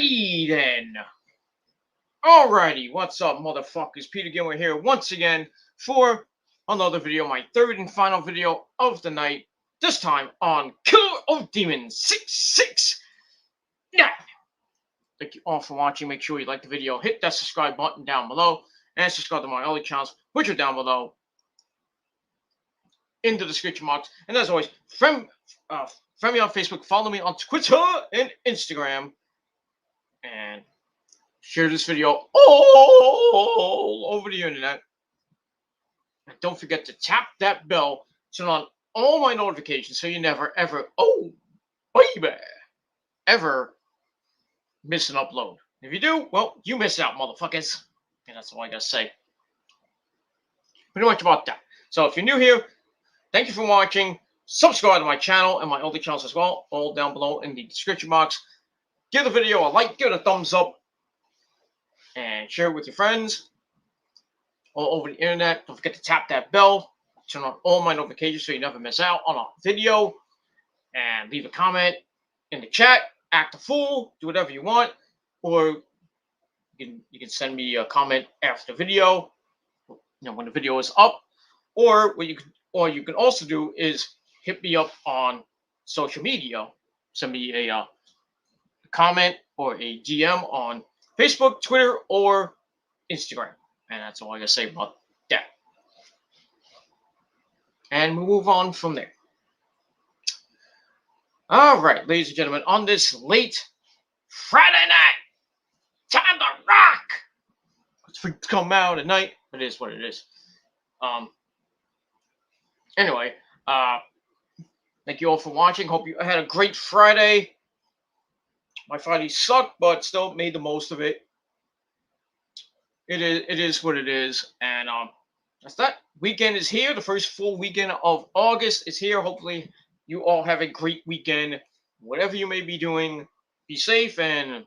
Alrighty then. Alrighty, what's up, motherfuckers? Peter Gilmer here once again for another video, my third and final video of the night. This time on Killer of Demons 669. Thank you all for watching. Make sure you like the video, hit that subscribe button down below, and subscribe to my other channels, which are down below in the description box. And as always, friend me on Facebook, follow me on Twitter and Instagram, and share this video all over the internet. And don't forget to tap that bell, turn on all my notifications so you never, ever, ever miss an upload. If you do, well, you miss out, motherfuckers. And that's all I gotta say. Pretty much about that. So if you're new here, thank you for watching. Subscribe to my channel and my other channels as well, all down below in the description box. Give the video a like, give it a thumbs up, and share it with your friends all over the internet. Don't forget to tap that bell, turn on all my notifications so you never miss out on a video, and leave a comment in the chat. Act a fool, do whatever you want, or you can send me a comment after the video, when the video is up, or what you can also do is hit me up on social media. Send me a comment or a DM on Facebook, Twitter, or Instagram. And that's all I gotta say about that. And we move on from there. All right, ladies and gentlemen, on this late Friday night, time to rock. It's come out at night, but it is what it is. Anyway, thank you all for watching. Hope you had a great Friday. My Friday sucked, but still made the most of it. It is what it is, and that's that. Weekend is here. The first full weekend of August is here. Hopefully, you all have a great weekend. Whatever you may be doing, be safe and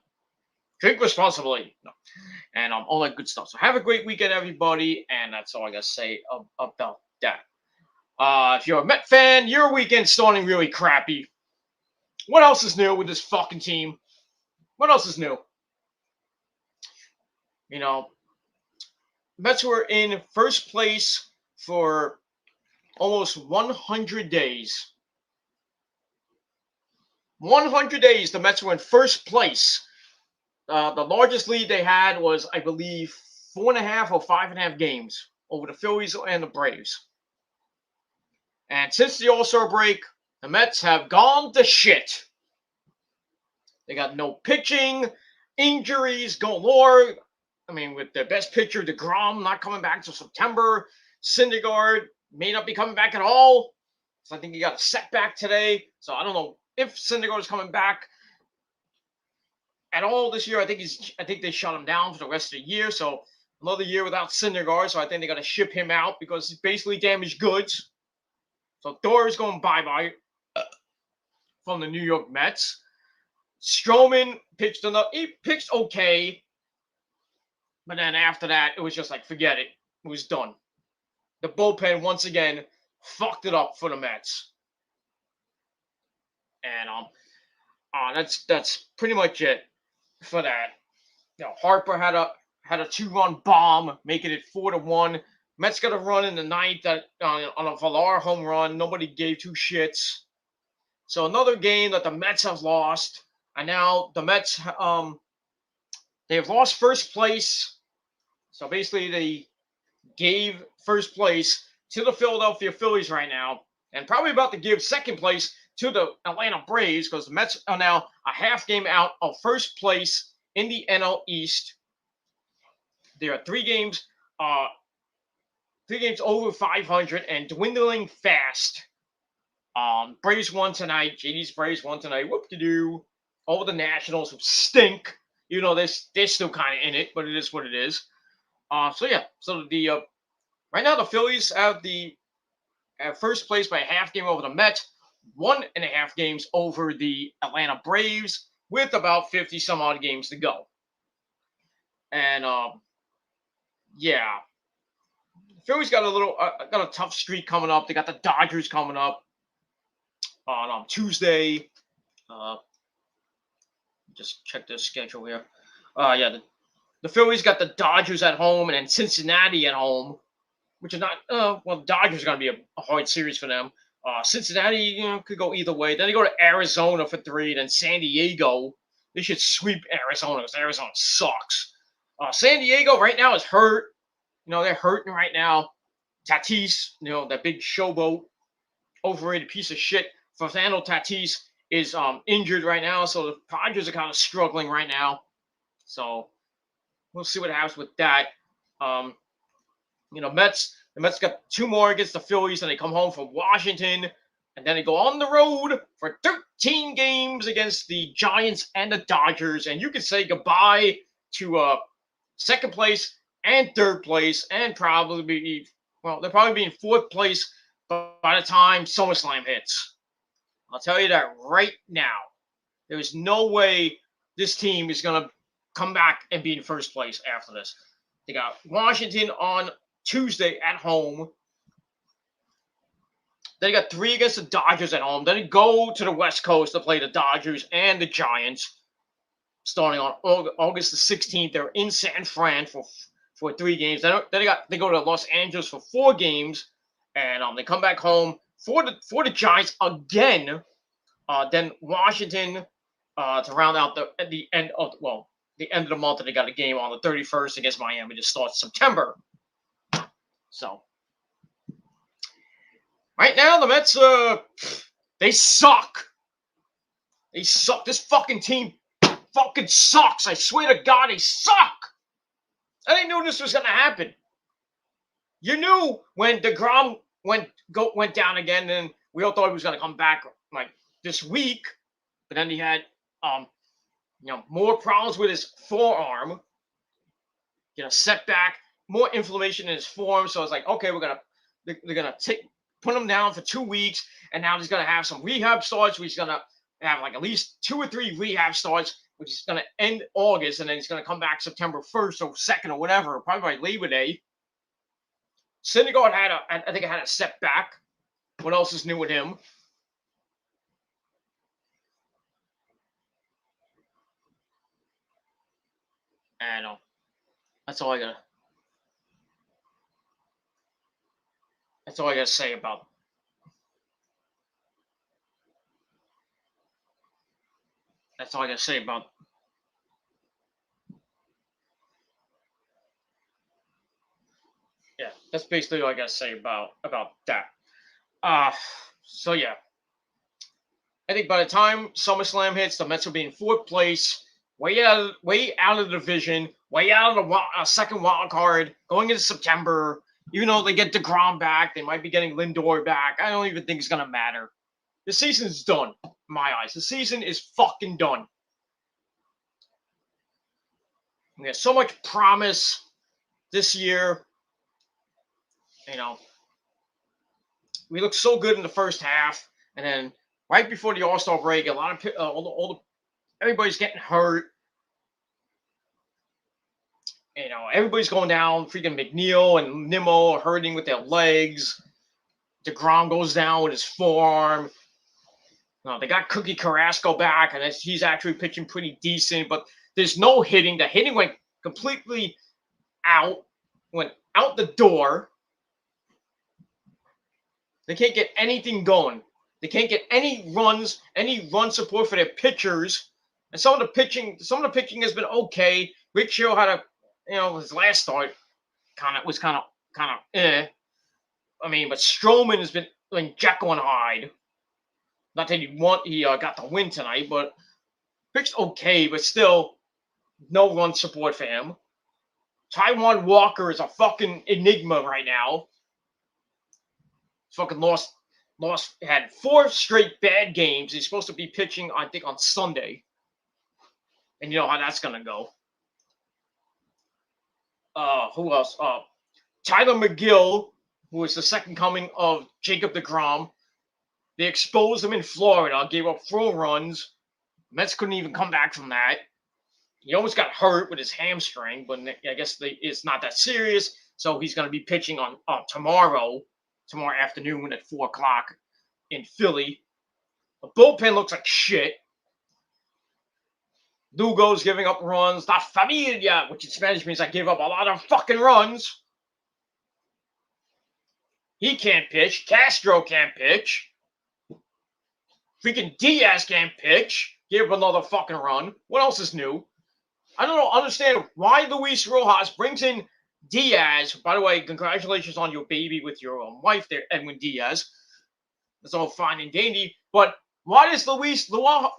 drink responsibly. No. And all that good stuff. So have a great weekend, everybody, and that's all I gotta say about that. If you're a Met fan, your weekend's starting really crappy. What else is new with this fucking team? What else is new? Mets were in first place for almost 100 days. 100 days, the Mets were in first place. The largest lead they had was, I believe, 4.5 or 5.5 games over the Phillies and the Braves. And since the All-Star break, the Mets have gone to shit. They got no pitching, injuries galore. I mean, with their best pitcher, DeGrom, not coming back till September. Syndergaard may not be coming back at all. So I think he got a setback today. So I don't know if Syndergaard is coming back at all this year. I think they shut him down for the rest of the year. So another year without Syndergaard. So I think they got to ship him out because he's basically damaged goods. So Thor is going bye-bye from the New York Mets. Stroman pitched enough. He pitched okay. But then after that, it was just like, forget it. It was done. The bullpen, once again, fucked it up for the Mets. And that's pretty much it for that. Harper had a 2-run bomb, making it 4-1. Mets got a run in the ninth on a Villar home run. Nobody gave two shits. So another game that the Mets have lost. And now the Mets, they have lost first place. So basically they gave first place to the Philadelphia Phillies right now. And probably about to give second place to the Atlanta Braves because the Mets are now a half game out of first place in the NL East. There are 3 games over 500 and dwindling fast. Braves won tonight. JD's Braves won tonight. Whoop-de-doo. Over the Nationals, who stink. Even though they're still kind of in it, but it is what it is. So the right now the Phillies have first place by a half game over the Mets, 1.5 games over the Atlanta Braves, with about 50 some odd games to go. And Phillies got a tough streak coming up. They got the Dodgers coming up on Tuesday. Just check the schedule here. Yeah, the Phillies got the Dodgers at home and then Cincinnati at home, which is not. Well, the Dodgers are going to be a hard series for them. Cincinnati, could go either way. Then they go to Arizona for 3, then San Diego. They should sweep Arizona because Arizona sucks. San Diego right now is hurt. They're hurting right now. Tatis, that big showboat, overrated piece of shit. Fernando Tatis is injured right now, so the Padres are kind of struggling right now. So we'll see what happens with that. The Mets got 2 more against the Phillies, and they come home from Washington, and then they go on the road for 13 games against the Giants and the Dodgers, and you can say goodbye to second place and third place, and they'll probably be in fourth place by the time SummerSlam hits. I'll tell you that right now. There is no way this team is going to come back and be in first place after this. They got Washington on Tuesday at home. Then they got 3 against the Dodgers at home. Then they go to the West Coast to play the Dodgers and the Giants. Starting on August the 16th, they're in San Fran for 3 games. Then they go to Los Angeles for 4 games, and they come back home for the Giants again. Then Washington to round out the end of the month, and they got a game on the 31st against Miami to start September. So right now the Mets they suck. They suck. This fucking team fucking sucks. I swear to God, they suck. I didn't know this was gonna happen. You knew when DeGrom went down again, and we all thought he was gonna come back like this week, but then he had more problems with his forearm, setback, more inflammation in his forearm. So I was like, okay, they're gonna put him down for 2 weeks, and now he's gonna have some rehab starts. He's gonna have like at least 2 or 3 rehab starts, which is gonna end August, and then he's gonna come back September 1st or 2nd or whatever, probably by Labor Day. Syndergaard I think had a setback. What else is new with him? I know. That's all I gotta say about. That's all I gotta say about. Yeah, that's basically all I gotta say about that. So yeah, I think by the time SummerSlam hits, the Mets will be in 4th place, way out of the division, way out of the second wild card, going into September. Even though they get DeGrom back, they might be getting Lindor back. I don't even think it's gonna matter. The season's done, in my eyes. The season is fucking done. We have so much promise this year. We looked so good in the first half, and then right before the All-Star break, a lot of everybody's getting hurt. Everybody's going down. Freaking McNeil and Nimmo are hurting with their legs. DeGrom goes down with his forearm. They got Cookie Carrasco back, and he's actually pitching pretty decent, but there's no hitting. The hitting went completely went out the door. They can't get anything going. They can't get any run support for their pitchers. And some of the pitching has been okay. Rick Show had his last start was kind of eh. I mean, but Stroman has been like Jekyll and Hyde. Not that he got the win tonight, but pitched okay, but still no run support for him. Taijuan Walker is a fucking enigma right now. Fucking had 4 straight bad games. He's supposed to be pitching, I think, on Sunday. And you know how that's gonna go. Who else? Tyler McGill, who is the second coming of Jacob deGrom. They exposed him in Florida, gave up 4 runs. Mets couldn't even come back from that. He almost got hurt with his hamstring, but I guess it's not that serious. So he's going to be pitching on tomorrow afternoon at 4 o'clock in Philly. The bullpen looks like shit. Lugo's giving up runs. La Familia, which in Spanish means I give up a lot of fucking runs. He can't pitch. Castro can't pitch. Freaking Diaz can't pitch. Give up another fucking run. What else is new? I don't understand why Luis Rojas brings in Diaz. By the way, congratulations on your baby with your wife there, Edwin Diaz. That's all fine and dandy. But why does Luis Rojas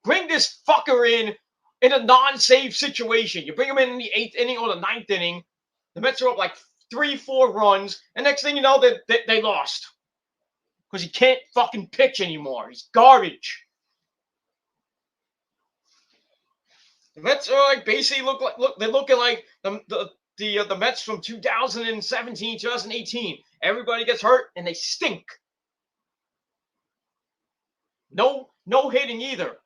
bring this fucker in a non-save situation? You bring him in the 8th inning or the 9th inning. The Mets are up like 3-4 runs, and next thing you know, they lost because he can't fucking pitch anymore. He's garbage. The Mets are like basically they're looking like the Mets from 2017, 2018. Everybody gets hurt and they stink. No hitting either.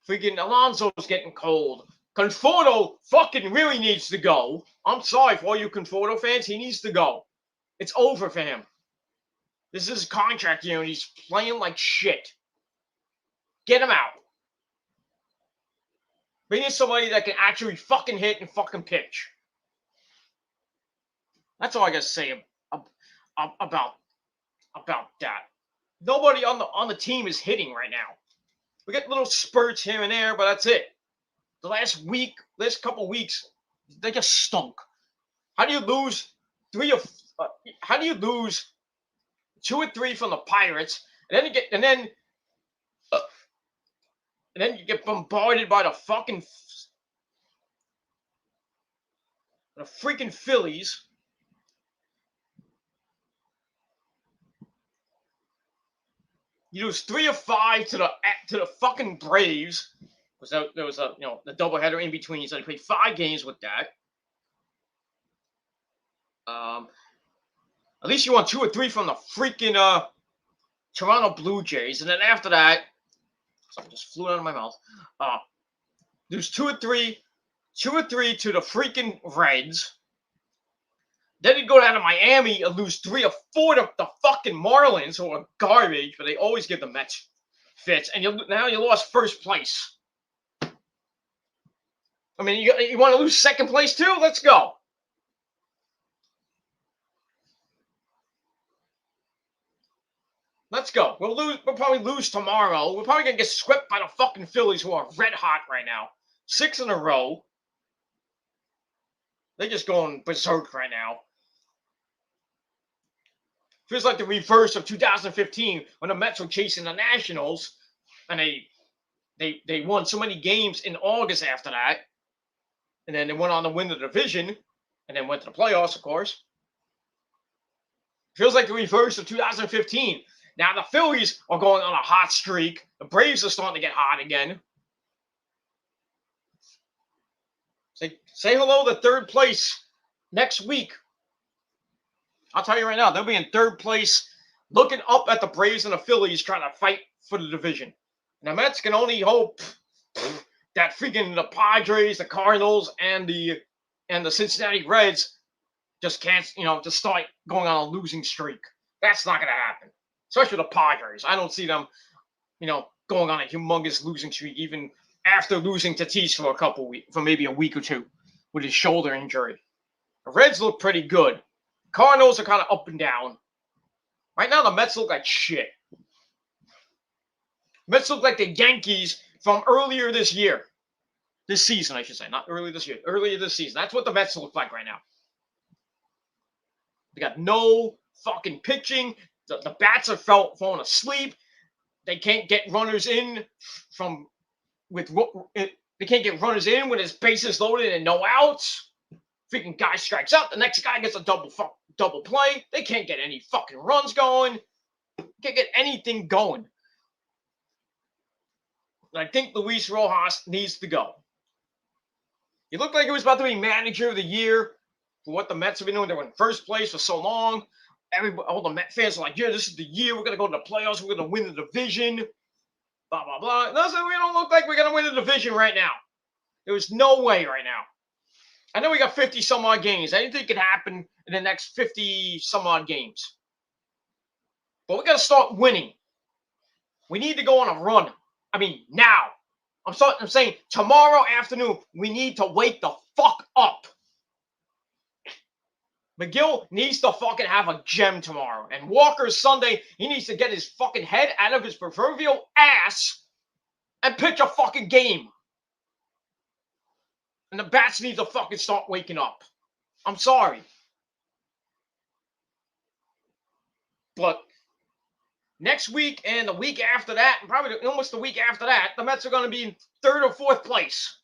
Freaking Alonso's getting cold. Conforto fucking really needs to go. I'm sorry for all you Conforto fans. He needs to go. It's over for him. This is his contract year and he's playing like shit. Get him out. Bring in somebody that can actually fucking hit and fucking pitch. That's all I gotta say about that. Nobody on the team is hitting right now. We get little spurts here and there, but that's it. The last couple weeks, they just stunk. How do you lose 2 or 3 from the Pirates, and then you get bombarded by the freaking Phillies? You lose 3 or 5 to the fucking Braves. Because there was the doubleheader in between, so they played 5 games with that. At least you won 2 or 3 from the freaking Toronto Blue Jays, and then after that, something just flew out of my mouth. Lose 2 or 3 to the freaking Reds. Then you go down to Miami and lose 3 or 4 to the fucking Marlins, who are garbage, but they always give the Mets fits. And now you lost first place. I mean, you want to lose second place too? Let's go. Let's go. We'll probably lose tomorrow. We're probably going to get swept by the fucking Phillies, who are red hot right now. 6 in a row. They're just going berserk right now. Feels like the reverse of 2015 when the Mets were chasing the Nationals, and they won so many games in August after that, and then they went on to win the division, and then went to the playoffs, of course. Feels like the reverse of 2015. Now the Phillies are going on a hot streak. The Braves are starting to get hot again. Say hello to third place next week. I'll tell you right now, they'll be in third place, looking up at the Braves and the Phillies trying to fight for the division. And the Mets can only hope that freaking the Padres, the Cardinals, and the Cincinnati Reds just can't, just start going on a losing streak. That's not going to happen. Especially the Padres. I don't see them, going on a humongous losing streak, even after losing Tatis for maybe a week or 2 with his shoulder injury. The Reds look pretty good. Cardinals are kind of up and down. Right now, the Mets look like shit. Mets look like the Yankees from earlier this year. This season, I should say. Not earlier this year. Earlier this season. That's what the Mets look like right now. They got no fucking pitching. The bats are falling asleep. They can't get runners in they can't get runners in when his bases loaded and no outs. Freaking guy strikes out. The next guy gets a double play. They can't get any fucking runs going. Can't get anything going. And I think Luis Rojas needs to go. He looked like he was about to be manager of the year for what the Mets have been doing. They were in first place for so long. All the Met fans are like, yeah, this is the year. We're going to go to the playoffs. We're going to win the division. Blah, blah, blah. No, so we don't look like we're going to win the division right now. There's no way right now. I know we got 50-some-odd games. Anything can happen in the next 50-some-odd games. But we got to start winning. We need to go on a run. I mean, now. I'm saying tomorrow afternoon, we need to wake the fuck up. McGill needs to fucking have a gem tomorrow. And Walker Sunday, he needs to get his fucking head out of his proverbial ass and pitch a fucking game. And the bats need to fucking start waking up. I'm sorry. But next week and the week after that, and probably almost the week after that, the Mets are going to be in 3rd or 4th place.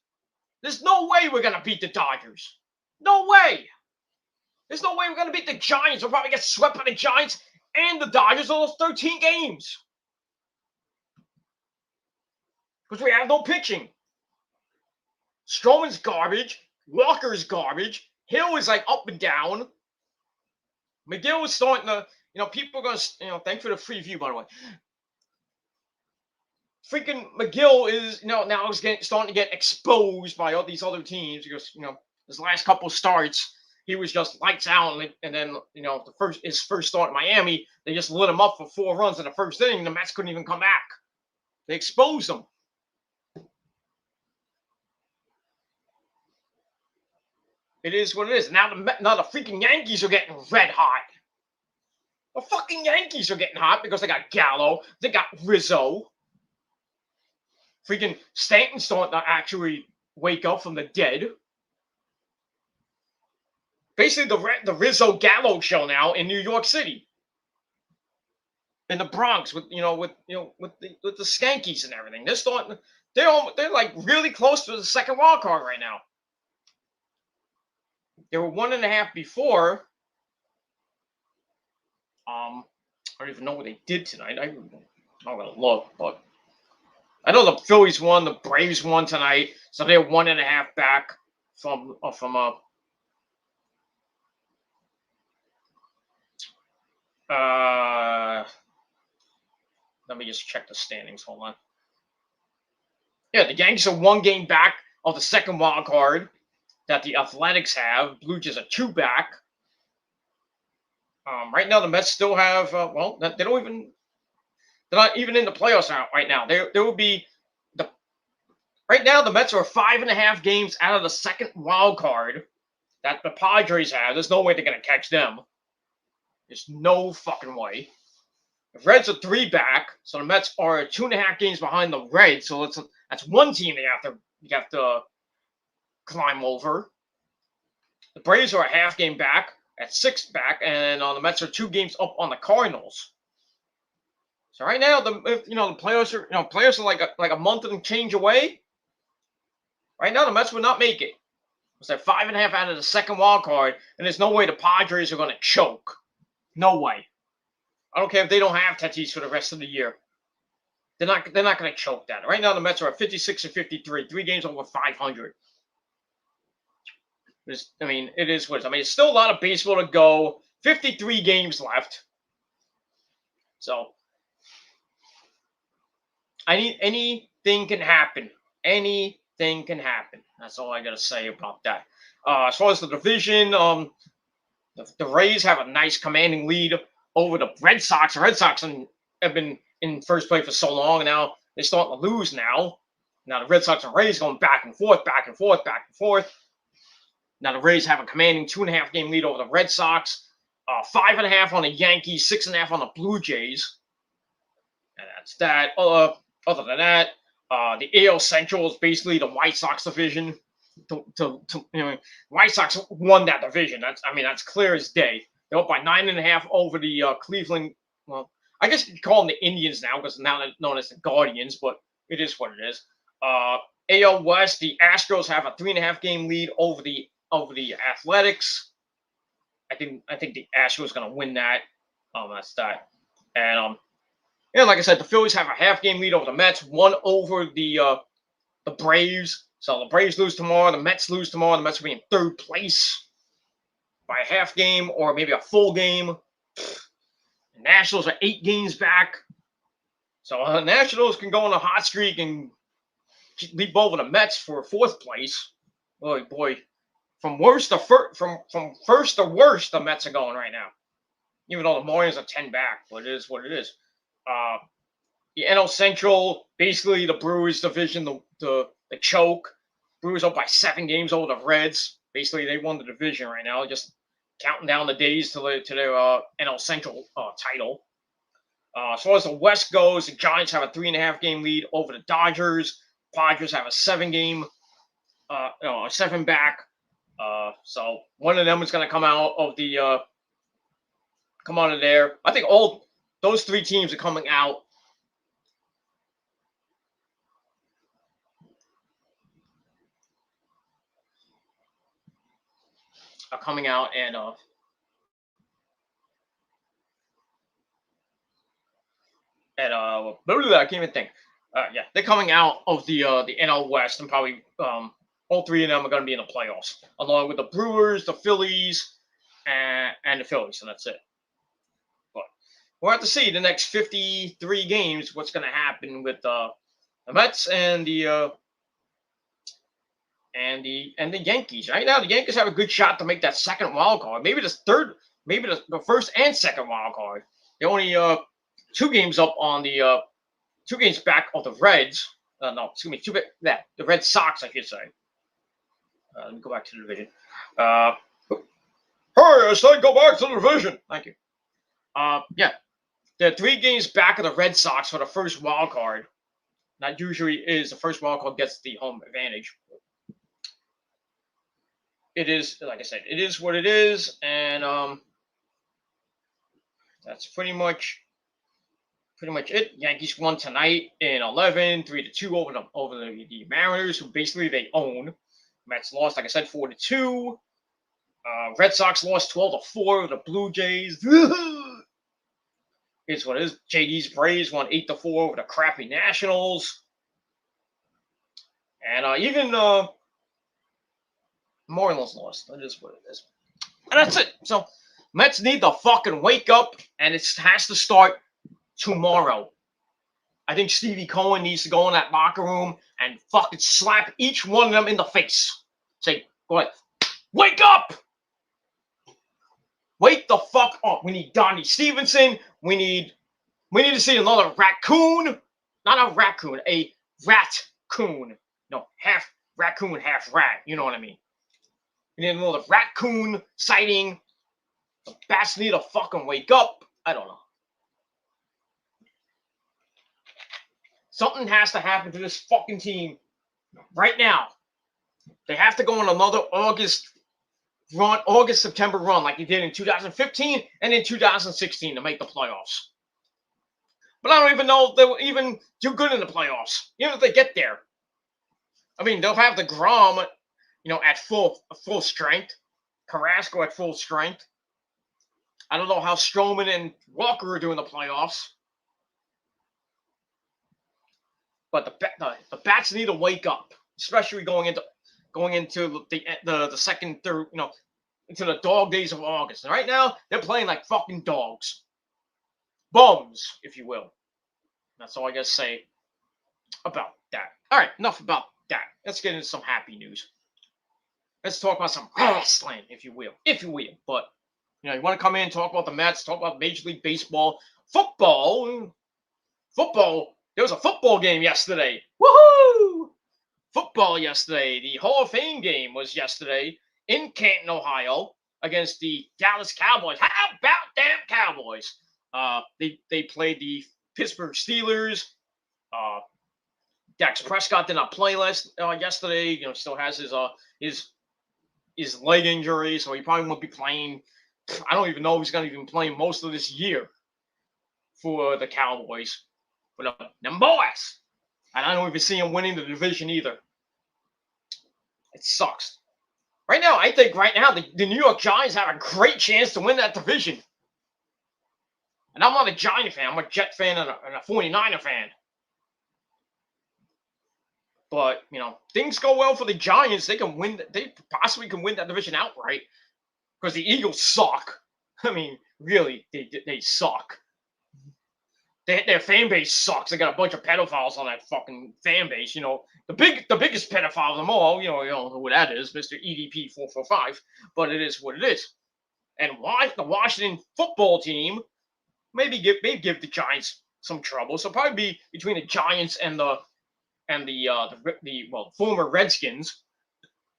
There's no way we're going to beat the Dodgers. No way. There's no way we're going to beat the Giants. We'll probably get swept by the Giants and the Dodgers in those 13 games. Because we have no pitching. Stroman's garbage. Walker's garbage. Hill is like up and down. McGill is starting to, people are going to, thanks for the free view, by the way. Freaking McGill is, now is starting to get exposed by all these other teams because, his last couple starts, he was just lights out, and then his first start in Miami, they just lit him up for 4 runs in the first inning. The Mets couldn't even come back. They exposed him. It is what it is. Now the freaking Yankees are getting red hot. The fucking Yankees are getting hot because they got Gallo, they got Rizzo. Freaking Stanton's starting to actually wake up from the dead. Basically, the Rizzo Gallo show now in New York City, in the Bronx, with the Skankies and everything. They're starting. They're like really close to the second wild card right now. They were 1.5 before. I don't even know what they did tonight. I'm gonna look, but I know the Phillies won, the Braves won tonight, so they're 1.5 back from let me just check the standings. Hold on. Yeah, the Yankees are 1 game back of the second wild card that the Athletics have. Blue Jays are 2 back. Right now, the Mets still have. They're not even in the playoffs right now. There will be right now the Mets are 5.5 games out of the second wild card that the Padres have. There's no way they're gonna catch them. There's no fucking way. The Reds are 3 back, so the Mets are 2.5 games behind the Reds. So that's 1 team you have to climb over. The Braves are a half game back at 6 back, and the Mets are 2 games up on the Cardinals. So right now, the players are like a month and change away. Right now, the Mets would not make it. It's like 5.5 out of the second wild card, and there's no way the Padres are going to choke. No way. I don't care if they don't have Tatis for the rest of the year. They're not going to choke that. Right now, the Mets are at 56 and 53, 3 games over 500. It is what it is. It's still a lot of baseball to go. 53 games left. So, anything can happen. Anything can happen. That's all I got to say about that. As far as the division, the Rays have a nice commanding lead over the Red Sox. The Red Sox have been in first place for so long, and now they're starting to lose now. Now the Red Sox and Rays going back and forth, back and forth, back and forth. Now the Rays have a commanding 2.5 game lead over the Red Sox, 5.5 on the Yankees, 6.5 on the Blue Jays. And that's that. Other than that, the AL Central is basically the White Sox division. White Sox won that division. That's clear as day. They're up by 9.5 over the Cleveland. Well, I guess you could call them the Indians now because now they're known as the Guardians, but it is what it is. AL West, the Astros have a 3.5 game lead over the Athletics. I think the Astros going to win that. That's that. And like I said, the Phillies have a half game lead over the Mets, 1 over the Braves. So the Braves lose tomorrow, the Mets lose tomorrow. The Mets will be in 3rd place by a half game or maybe a full game. The Nationals are 8 games back. So the Nationals can go on a hot streak and leap over the Mets for 4th place. Boy. From worst to from first to worst, the Mets are going right now. Even though the Marlins are 10 back, but it is what it is. The NL Central, basically the Brewers division, the choke. Brewers up by 7 games over the Reds. Basically, they won the division right now. Just counting down the days to their NL Central title. As far as the West goes, the Giants have a 3.5 game lead over the Dodgers. Padres have a 7 game, a 7 back. So one of them is going to come out of the come out of there. I think all those 3 teams are coming out. And I can't even think. Yeah, they're coming out of the NL West, and probably all 3 of them are going to be in the playoffs, along with the Brewers, the Phillies, and the Phillies, and that's it. But we'll have to see the next 53 games what's going to happen with the Mets and the Yankees. Right now, the Yankees have a good shot to make that second wild card, maybe the third, maybe the first and second wild card. They're only 2 games up on the 2 games back of the Reds. No, excuse me, the Red Sox, I should say. Let me go back to the division. Hurry, I said go back to the division. Thank you. Yeah, they're 3 games back of the Red Sox for the first wild card. That usually is the first wild card gets the home advantage. It is, like I said, it is what it is, and that's pretty much it. Yankees won tonight in 11, 3-2 over the Mariners, who basically they own. Mets lost, like I said, 4-2. Red Sox lost 12-4 with the Blue Jays. It's what it is. JD's Braves won 8-4 over the crappy Nationals. And even Marlins lost. That is what it is. And that's it. So Mets need to fucking wake up, and it has to start tomorrow. I think Stevie Cohen needs to go in that locker room and fucking slap each one of them in the face. Say, go ahead. Wake up! Wake the fuck up. We need Donnie Stevenson. We need to see another raccoon. Not a raccoon, a rat-coon. No, half raccoon, half rat. You know what I mean. We need another raccoon sighting. The bats need to fucking wake up. I don't know. Something has to happen to this fucking team right now. They have to go on another September run like they did in 2015 and in 2016 to make the playoffs. But I don't even know if they will even do good in the playoffs, even if they get there. I mean, they'll have the Grom, at full strength. Carrasco at full strength. I don't know how Stroman and Walker are doing the playoffs. But the bats need to wake up, especially going into the second, third, into the dog days of August. And right now, they're playing like fucking dogs. Bums, if you will. That's all I gotta say about that. All right, enough about that. Let's get into some happy news. Let's talk about some wrestling, if you will. But, you want to come in and talk about the Mets, talk about Major League Baseball, football. There was a football game yesterday. Woohoo! Football yesterday. The Hall of Fame game was yesterday in Canton, Ohio, against the Dallas Cowboys. How about damn Cowboys? They played the Pittsburgh Steelers. Dak Prescott did not play yesterday. Still has his leg injury, so he probably won't be playing. I don't even know if he's going to even play most of this year for the Cowboys. But them boys. And I don't even see him winning the division either. It sucks. Right now, I think the New York Giants have a great chance to win that division. And I'm not a Giant fan. I'm a Jet fan and a 49er fan. But, things go well for the Giants. They can win. They possibly can win that division outright. Because the Eagles suck. I mean, really, they suck. Their fan base sucks. They got a bunch of pedophiles on that fucking fan base. The biggest pedophile of them all. You know who that is, Mr. EDP 445. But it is what it is. And why the Washington football team maybe give the Giants some trouble. So probably be between the Giants and the and the former Redskins.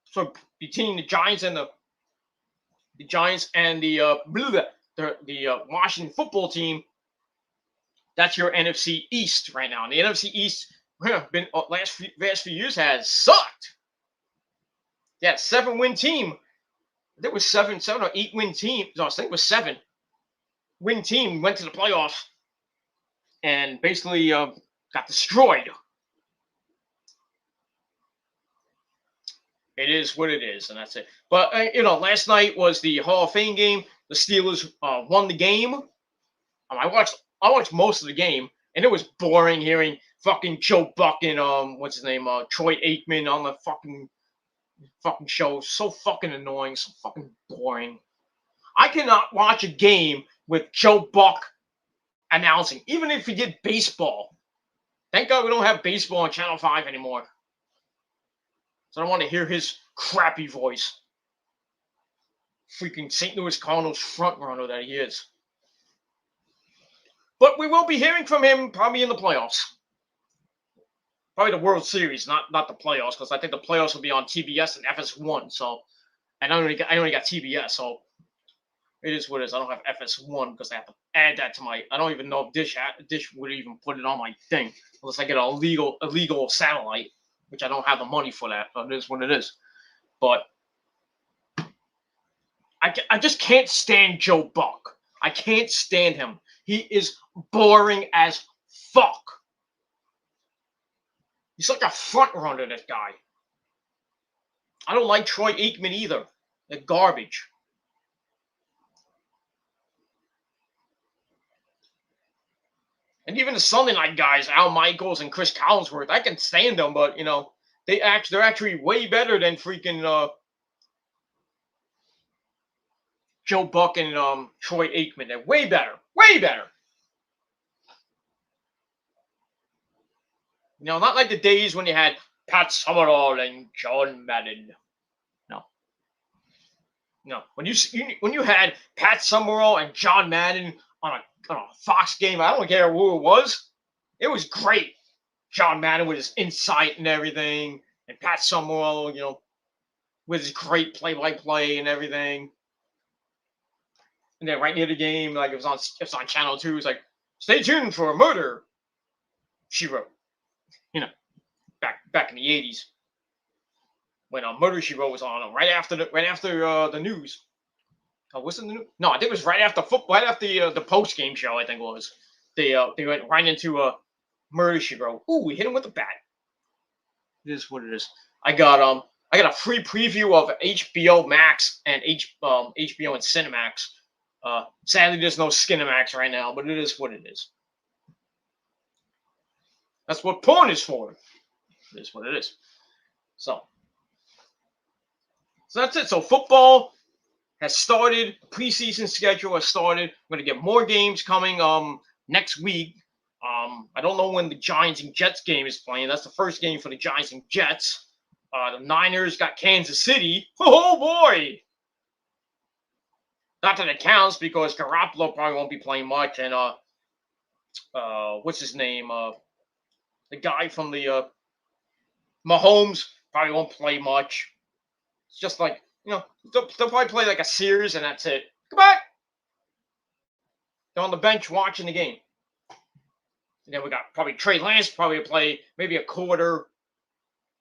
So between the Giants and the Washington football team, that's your NFC East right now. And the NFC East been last few years has sucked. Yeah, 7-win team. There was 7 or 8-win team. No, I think it was 7-win team went to the playoffs and basically got destroyed. It is what it is, and that's it. But last night was the Hall of Fame game. The Steelers won the game. I watched most of the game, and it was boring hearing fucking Joe Buck and what's his name, Troy Aikman on the fucking show. So fucking annoying, so fucking boring. I cannot watch a game with Joe Buck announcing, even if he did baseball. Thank God we don't have baseball on Channel 5 anymore. So I don't want to hear his crappy voice. Freaking St. Louis Cardinals frontrunner that he is. But we will be hearing from him probably in the playoffs. Probably the World Series, not the playoffs, because I think the playoffs will be on TBS and FS1. So, and I only got TBS, so it is what it is. I don't have FS1 because I have to add that to my. I don't even know if Dish would even put it on my thing unless I get a illegal satellite, which I don't have the money for that. But it is what it is. But I just can't stand Joe Buck. I can't stand him. He is boring as fuck. He's like a front runner, this guy. I don't like Troy Aikman either. They're garbage. And even the Sunday night guys, Al Michaels and Chris Collinsworth, I can stand them, but they're actually way better than freaking Joe Buck and Troy Aikman. They're way better. Way better. Not like the days when you had Pat Summerall and John Madden. No. When you had Pat Summerall and John Madden on a Fox game, I don't care who it was great. John Madden with his insight and everything, and Pat Summerall, with his great play-by-play and everything. And then right near the game, like it was on Channel 2, it's like, stay tuned for a murder, she wrote. Back in the 80s. When Murder, She Wrote was on, right after the news. Oh, was it the news? No, I think it was right after football, right after the post-game show, I think it was. They went right into Murder, She Wrote. Ooh, we hit him with a bat. It is what it is. I got a free preview of HBO Max and HBO and Cinemax. Sadly, there's no Skinemax right now, but it is what it is. That's what porn is for. It is what it is. So that's it. So football has started. Preseason schedule has started. We're going to get more games coming next week. I don't know when the Giants and Jets game is playing. That's the first game for the Giants and Jets. The Niners got Kansas City. Oh, boy. Not that it counts because Garoppolo probably won't be playing much. And what's his name? The guy from the Mahomes probably won't play much. It's just like, they'll probably play like a series and that's it. Come back. They're on the bench watching the game. And then we got probably Trey Lance probably play maybe a quarter,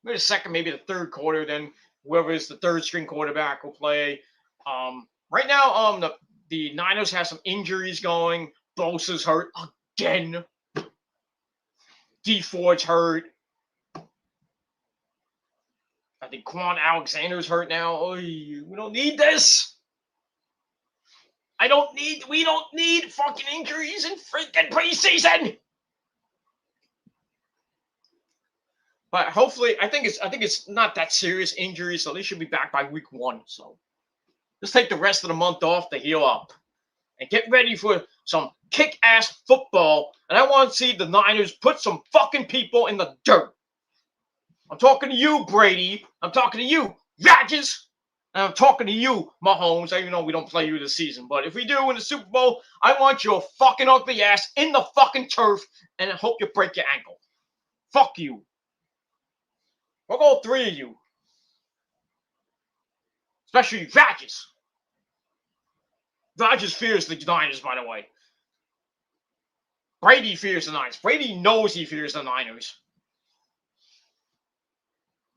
maybe the second, maybe the third quarter. Then whoever is the third string quarterback will play. Right now, the Niners have some injuries going. Bosa's hurt again. D Ford's hurt. I think Quan Alexander's hurt now. Oy, we don't need this. We don't need fucking injuries in freaking preseason. But hopefully, I think it's not that serious injury, so they should be back by week 1. So just take the rest of the month off to heal up and get ready for some kick-ass football. And I want to see the Niners put some fucking people in the dirt. I'm talking to you, Brady. I'm talking to you, Rodgers. And I'm talking to you, Mahomes. Even though we don't play you this season. But if we do in the Super Bowl, I want your fucking ugly ass in the fucking turf. And I hope you break your ankle. Fuck you. Fuck all three of you. Especially Rodgers. Rodgers fears the Niners, by the way. Brady fears the Niners. Brady knows he fears the Niners.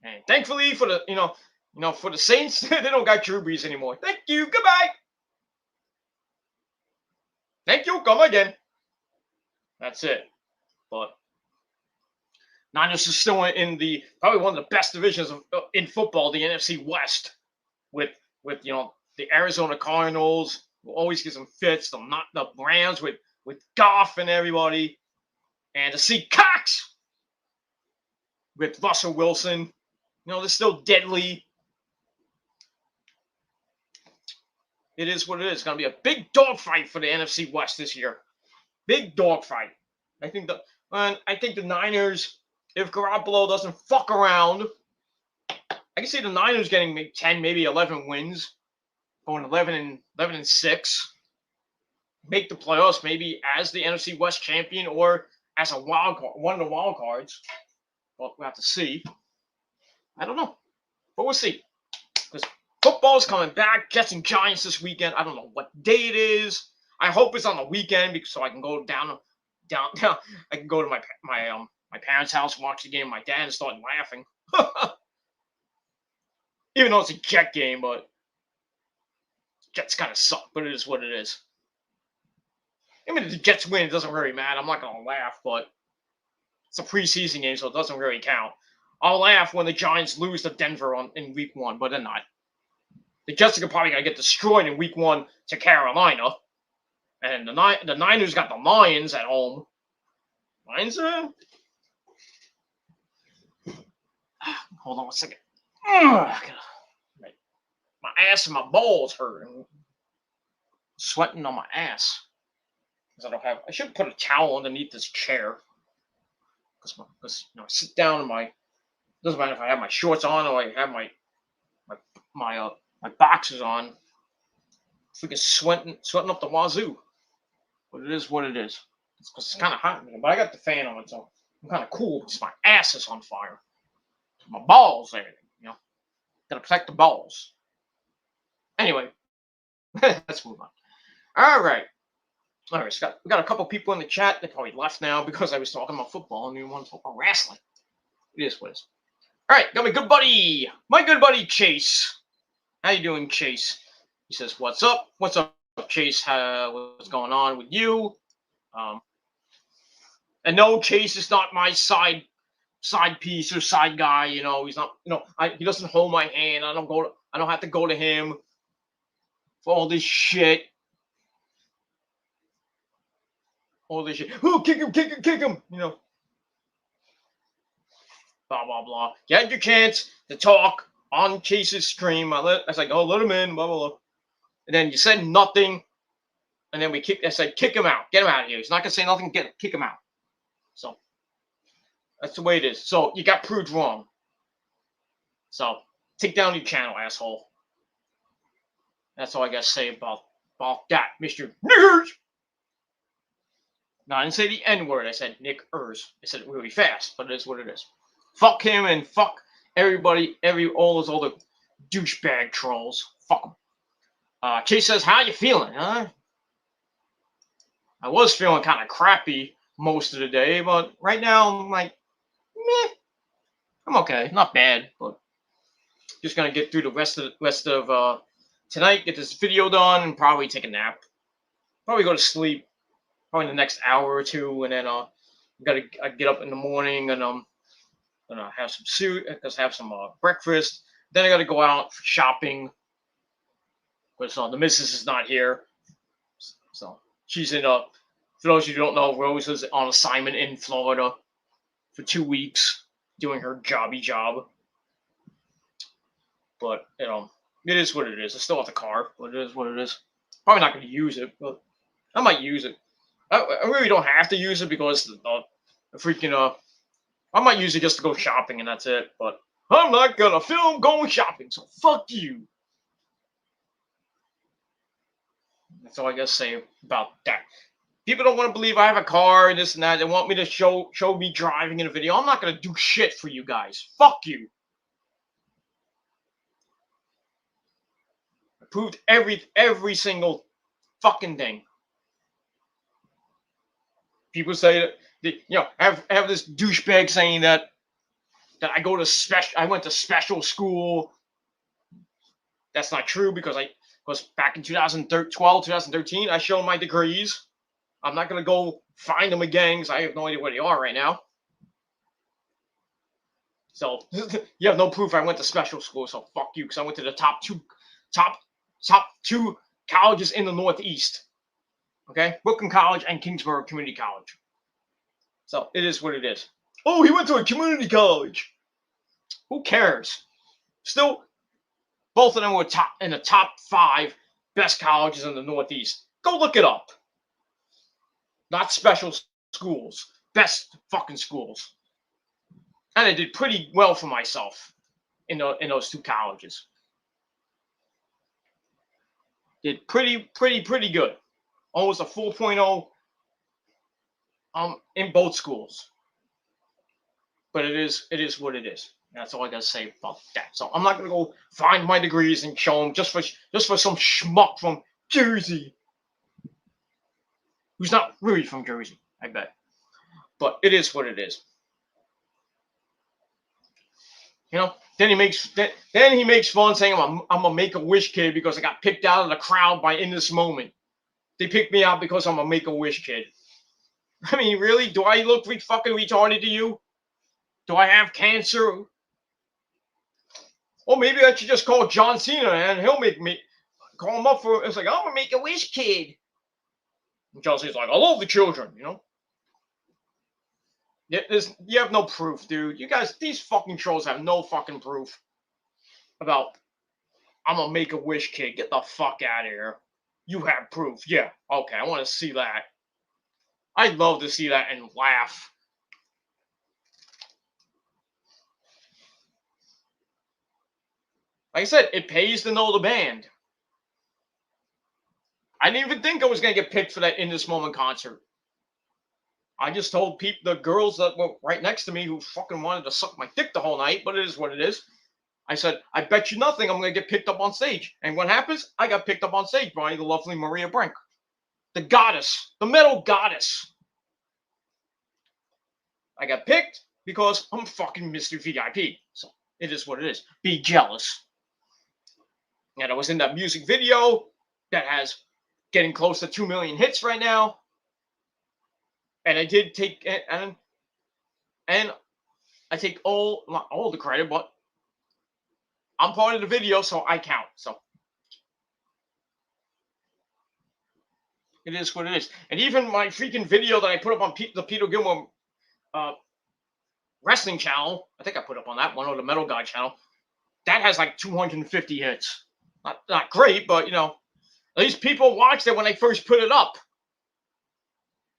And thankfully for the for the Saints, they don't got Drew Brees anymore. Thank you. Goodbye. Thank you. Come again. That's it. But Niners is still in the probably one of the best divisions in football, the NFC West, with the Arizona Cardinals, who always gives them fits. The Rams with Goff and everybody, and the Seahawks with Russell Wilson. They're still deadly. It is what it is. It's going to be a big dogfight for the NFC West this year. Big dogfight. I think the Niners, if Garoppolo doesn't fuck around, I can see the Niners getting maybe 10, maybe 11 wins, going 11 and 6, make the playoffs maybe as the NFC West champion or as a wild card, one of the wild cards. Well, we'll have to see. I don't know, but we'll see. Because football's coming back. Jets and Giants this weekend. I don't know what day it is. I hope it's on the weekend so I can go down. I can go to my parents' house, watch the game. My dad and start laughing. Even though it's a Jet game, but Jets kind of suck. But it is what it is. Even if the Jets win, it doesn't really matter. I'm not gonna laugh, but it's a preseason game, so it doesn't really count. I'll laugh when the Giants lose to Denver in week 1, but they're not. The Jets are probably going to get destroyed in week 1 to Carolina. And the Niners got the Lions at home. Lions, hold on 1 second. My ass and my balls hurt. I'm sweating on my ass. Because I should put a towel underneath this chair. Because I sit down and doesn't matter if I have my shorts on or I have my boxers on. Freaking sweating up the wazoo. But it is what it is. It's because it's kind of hot in here. But I got the fan on, so I'm kind of cool because my ass is on fire. My balls, everything. Gotta protect the balls. Anyway, let's move on. All right. So we got a couple people in the chat. They probably left now because I was talking about football and we want to talk about wrestling. It is what it is. All right, got my good buddy Chase. How you doing, Chase? He says, "What's up? What's up, Chase? What's going on with you?" And no, Chase is not my side piece or side guy. He's not. He doesn't hold my hand. I don't have to go to him for all this shit. All this shit. Oh, kick him. Blah, blah, blah. You had your chance to talk on Chase's stream. I was like, oh, let him in, blah, blah, blah. And then you said nothing. And then I said, kick him out. Get him out of here. He's not going to say nothing. Kick him out. So, that's the way it is. So, you got proved wrong. So, take down your channel, asshole. That's all I got to say about that, Mr. Niggers. No, I didn't say the N-word. I said Nick-ers. I said it really fast, but it is what it is. Fuck him and fuck everybody, all those other douchebag trolls. Fuck them. Chase says, how you feeling, huh? I was feeling kind of crappy most of the day, but right now I'm like, meh. I'm okay. Not bad, but just going to get through the rest of tonight, get this video done, and probably take a nap. Probably go to sleep. Probably in the next hour or two, and then I get up in the morning and gonna have some breakfast. Then I gotta go out for shopping because the missus is not here, so she's in for those of you who don't know, Rose is on assignment in Florida for 2 weeks doing her job. But it is what it is. I still have the car, but it is what it is. Probably not gonna use it, but I might use it. I really don't have to use it because the freaking I might use it just to go shopping and that's it. But I'm not gonna film going shopping, so fuck you. That's all I gotta say about that. People don't want to believe I have a car and this and that. They want me to show me driving in a video. I'm not gonna do shit for you guys. Fuck you. proved every single fucking thing. People say that have this douchebag saying that I went to special school. That's not true because back in 2012, 2013, I showed my degrees. I'm not gonna go find them again because I have no idea where they are right now. So you have no proof I went to special school. So fuck you, because I went to the top two colleges in the Northeast. Okay, Brooklyn College and Kingsborough Community College. So it is what it is. Oh, he went to a community college. Who cares? Still, both of them were in the top 5 best colleges in the Northeast. Go look it up. Not special schools, best fucking schools. And I did pretty well for myself in those 2 colleges. Did pretty good. Almost a 4.0 in both schools. But it is what it is. That's all I gotta say about that. So I'm not gonna go find my degrees and show them just for some schmuck from Jersey, who's not really from Jersey, I bet. But it is what it is. Then he makes fun saying I'm a Make-A-Wish kid because I got picked out of the crowd by In This Moment. They picked me out because I'm a Make-A-Wish kid. I mean, really? Do I look fucking retarded to you? Do I have cancer? Or maybe I should just call John Cena and he'll make me call him up for. It's like, I'm a Make-A-Wish kid. And John Cena's like, I love the children, You have no proof, dude. You guys, these fucking trolls have no fucking proof about I'm a Make-A-Wish kid. Get the fuck out of here. You have proof. Yeah, okay, I want to see that. I'd love to see that and laugh. Like I said, it pays to know the band. I didn't even think I was going to get picked for that In This Moment concert. I just told the girls that were right next to me who fucking wanted to suck my dick the whole night, but it is what it is. I said, I bet you nothing I'm going to get picked up on stage. And what happens? I got picked up on stage by the lovely Maria Brink. The goddess. The metal goddess. I got picked because I'm fucking Mr. VIP. So it is what it is. Be jealous. And I was in that music video that has getting close to 2 million hits right now. And I did take and I take not all the credit, but I'm part of the video, so I count. So it is what it is. And even my freaking video that I put up on the Peter Gilmore wrestling channel, I think I put up on that one, or the Metal God channel, that has like 250 hits. Not great, but at least people watched it when I first put it up.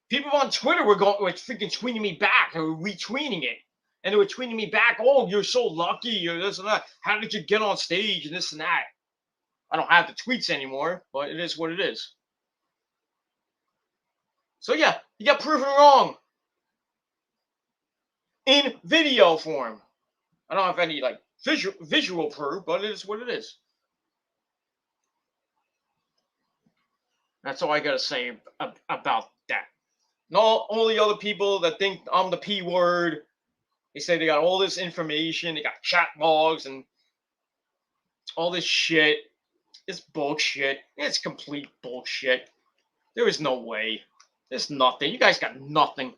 People on Twitter were freaking tweeting me back. They were retweeting it. And they were tweeting me back, oh, you're so lucky, you're this and that. How did you get on stage and this and that? I don't have the tweets anymore, but it is what it is. So yeah, you got proven wrong. In video form. I don't have any like visual proof, but it is what it is. That's all I gotta say about that. And all the other people that think I'm the P word, they say they got all this information, they got chat logs and all this shit. It's bullshit. It's complete bullshit. There is no way. There's nothing. You guys got nothing.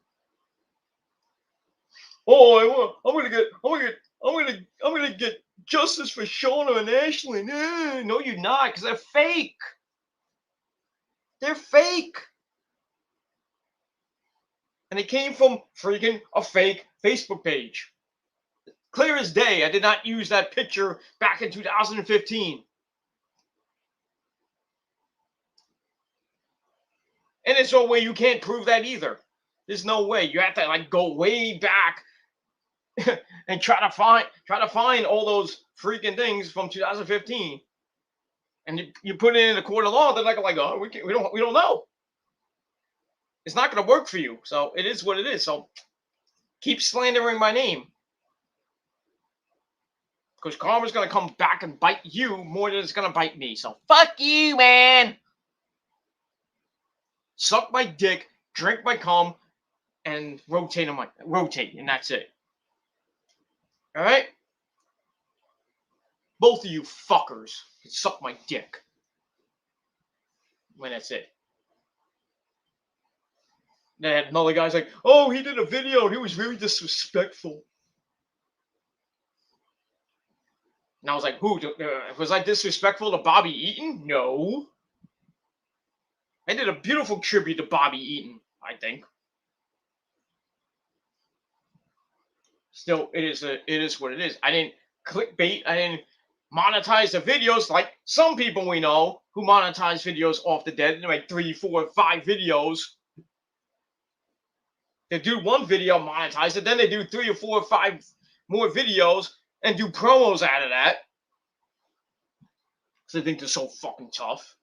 Oh, I'm gonna get justice for Shauna and Ashley. No, you're not, because they're fake. They're fake. And they came from freaking a fake Facebook page. Clear as day, I did not use that picture back in 2015. And there's no way you can't prove that either. There's no way. You have to like go way back and try to find all those freaking things from 2015. And you put it in a court of law, they're like, oh, we don't know. It's not going to work for you. So it is what it is. So keep slandering my name. Because karma's going to come back and bite you more than it's going to bite me. So fuck you, man. Suck my dick, drink my cum, and rotate, and that's it. All right? Both of you fuckers can suck my dick. When that's it. Then another guy's like, oh, he did a video and he was very disrespectful. And I was like, who? Was I disrespectful to Bobby Eaton? No. I did a beautiful tribute to Bobby Eaton, I think. Still, it is what it is. I didn't clickbait. I didn't monetize the videos like some people we know who monetize videos off the dead. They make 3, 4, 5 videos. They do one video, monetize it, then they do 3 or 4 or 5 more videos and do promos out of that. Because they think they're so fucking tough.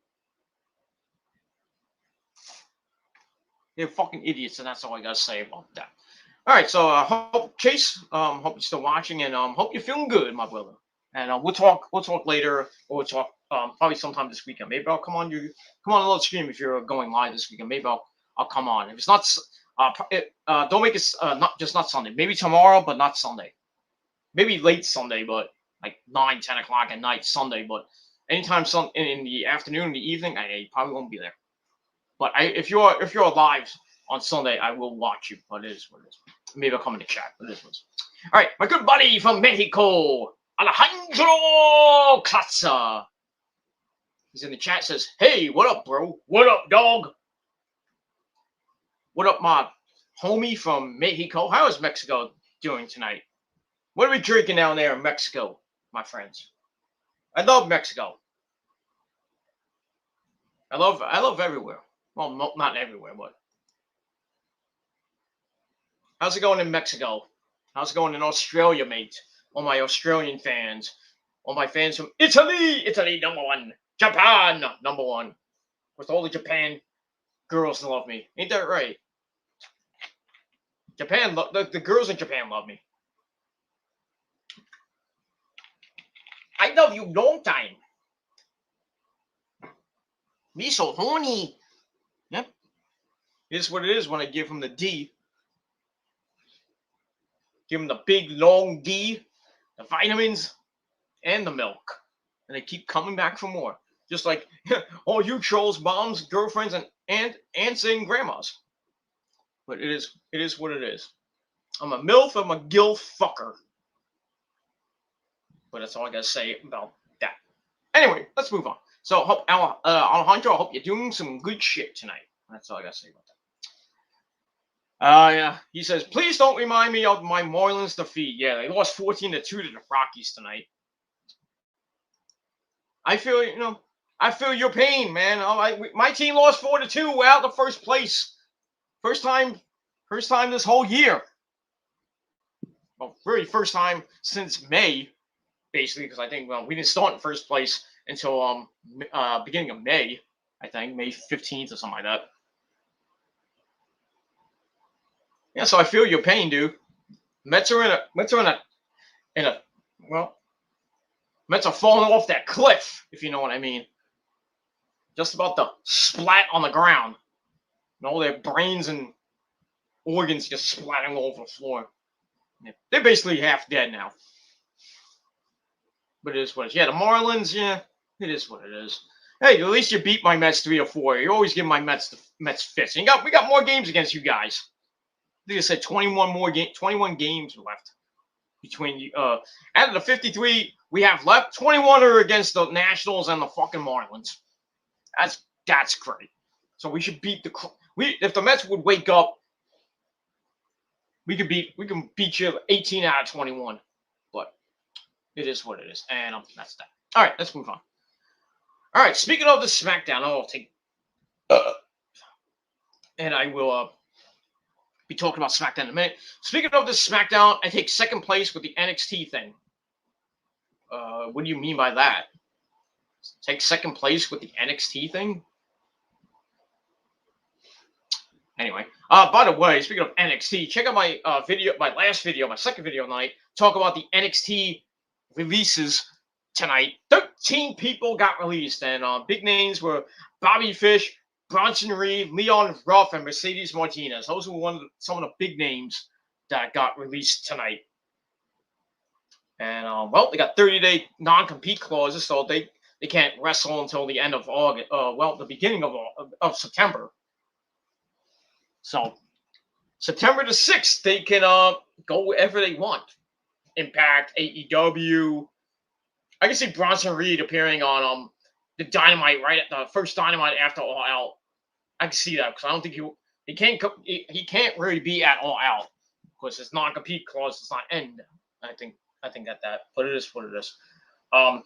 They're fucking idiots, and that's all I gotta say about that. All right, so hope Chase, hope you're still watching, and hope you're feeling good, my brother. And we'll talk later, or we'll talk probably sometime this weekend. Maybe I'll come on a little stream if you're going live this weekend. Maybe I'll come on. If it's not, don't make it not Sunday. Maybe tomorrow, but not Sunday. Maybe late Sunday, but like 9, 10 o'clock at night Sunday. But anytime in the afternoon, in the evening, I probably won't be there. But if you're live on Sunday, I will watch you. But it is what it is. Maybe I'll come in the chat. But it is what it is. All right, my good buddy from Mexico, Alejandro Katza. He's in the chat. Says, "Hey, what up, bro? What up, dog? What up, my homie from Mexico? How is Mexico doing tonight? What are we drinking down there in Mexico, my friends? I love Mexico. I love everywhere. Well, not everywhere, but how's it going in Mexico? How's it going in Australia, mate? All my Australian fans, all my fans from Italy, #1, Japan, #1. With all the Japan girls love me. Ain't that right? Japan, the girls in Japan love me. I love you long time. Me so horny. Yep. It is what it is when I give him the D. Give him the big, long D, the vitamins, and the milk. And they keep coming back for more. Just like all you trolls, moms, girlfriends, and aunts and grandmas. But it is what it is. I'm a MILF, I'm a GILF fucker. But that's all I gotta say about that. Anyway, let's move on. So, Alejandro, I hope you're doing some good shit tonight. That's all I gotta say about that. Yeah. He says, please don't remind me of my Marlins defeat. Yeah, they lost 14-2 to the Rockies tonight. I feel your pain, man. My team lost 4-2. We're out of first place. First time this whole year. Well, really first time since May, basically, because I think we didn't start in first place until beginning of May. I think May 15th or something like that. Yeah, so I feel your pain, dude. Mets are falling off that cliff, if you know what I mean. Just about to splat on the ground. And all their brains and organs just splatting all over the floor. Yeah, they're basically half dead now. But it is what it is. Yeah, the Marlins, yeah, it is what it is. Hey, at least you beat my Mets 3-4. You always give my Mets fits. And we got more games against you guys. I think I said 21 games left between you. Out of the 53 we have left, 21 are against the Nationals and the fucking Marlins. That's great. So we should beat if the Mets would wake up, we can beat you 18 out of 21. But it is what it is, and that's that. All right, let's move on. All right, speaking of the Smackdown, I'll take and I will be talking about Smackdown in a minute. Speaking of the Smackdown, I take second place with the NXT thing. What do you mean by that? Take second place with the NXT thing? Anyway, by the way, speaking of NXT, check out my my last video, my second video tonight, talk about the NXT releases tonight. 13 people got released, and big names were Bobby Fish, Bronson Reed, Leon Ruff, and Mercedes Martinez. Those were some of the big names that got released tonight. And well, they got 30-day non-compete clauses, so they can't wrestle until the end of August. The beginning of September. So September the 6th, they can go wherever they want. Impact, AEW. I can see Bronson Reed appearing on the Dynamite right at the first Dynamite after All Out. I can see that because I don't think he can't really be at All Out because his non-compete clause does not end. I think that, but it is what it is. But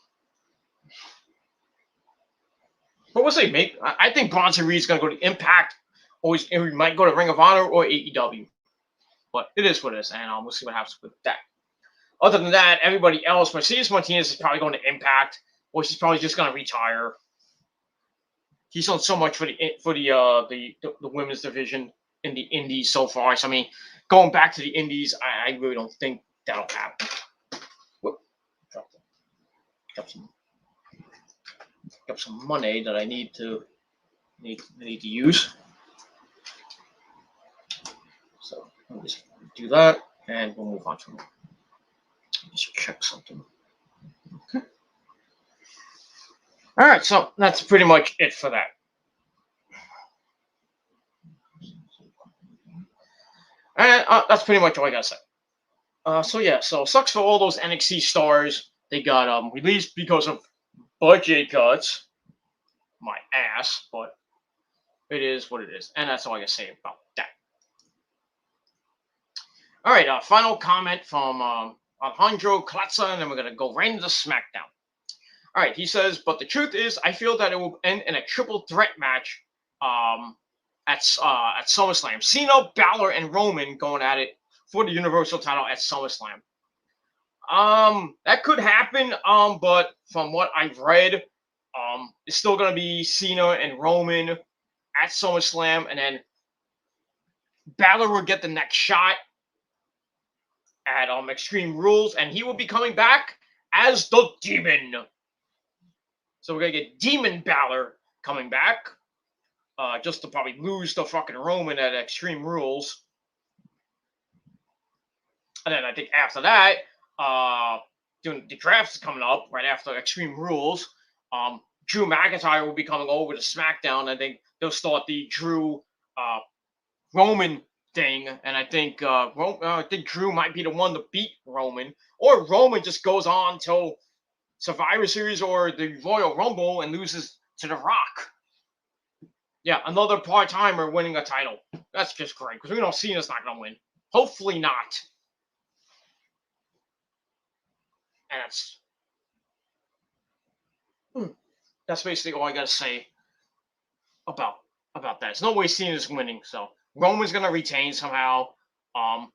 we'll see. I think Bronson Reed's going to go to Impact, or he might go to Ring of Honor or AEW. But it is what it is, and we'll see what happens with that. Other than that, everybody else, Mercedes Martinez is probably going to Impact, or she's probably just going to retire. He's done so much for the women's division in the Indies so far. So I mean, going back to the Indies, I really don't think that'll happen. Got some money that I need to use. So I'll just do that, and we'll move on to it. Just check something. Okay. All right, so that's pretty much it for that. And that's pretty much all I gotta say. So sucks for all those NXT stars. They got released because of budget cuts. My ass, but it is what it is, and that's all I gotta say about that. All right, final comment from Alejandro Clatza, and then we're gonna go right into SmackDown. All right, he says, but the truth is, I feel that it will end in a triple threat match at SummerSlam. Cena, Balor, and Roman going at it for the Universal title at SummerSlam. That could happen, but from what I've read, it's still going to be Cena and Roman at SummerSlam, and then Balor will get the next shot at Extreme Rules, and he will be coming back as the Demon. So we're going to get Demon Balor coming back, just to probably lose to fucking Roman at Extreme Rules. And then I think after that, the draft is coming up right after Extreme Rules. Drew McIntyre will be coming over to SmackDown. I think they'll start the Drew Roman thing, and I think Drew might be the one to beat Roman, or Roman just goes on till Survivor Series or the Royal Rumble and loses to The Rock. Yeah, another part-timer winning a title. That's just great because we know Cena's not going to win. Hopefully not. And that's basically all I got to say about that. There's no way Cena's winning, so Roman's going to retain somehow. And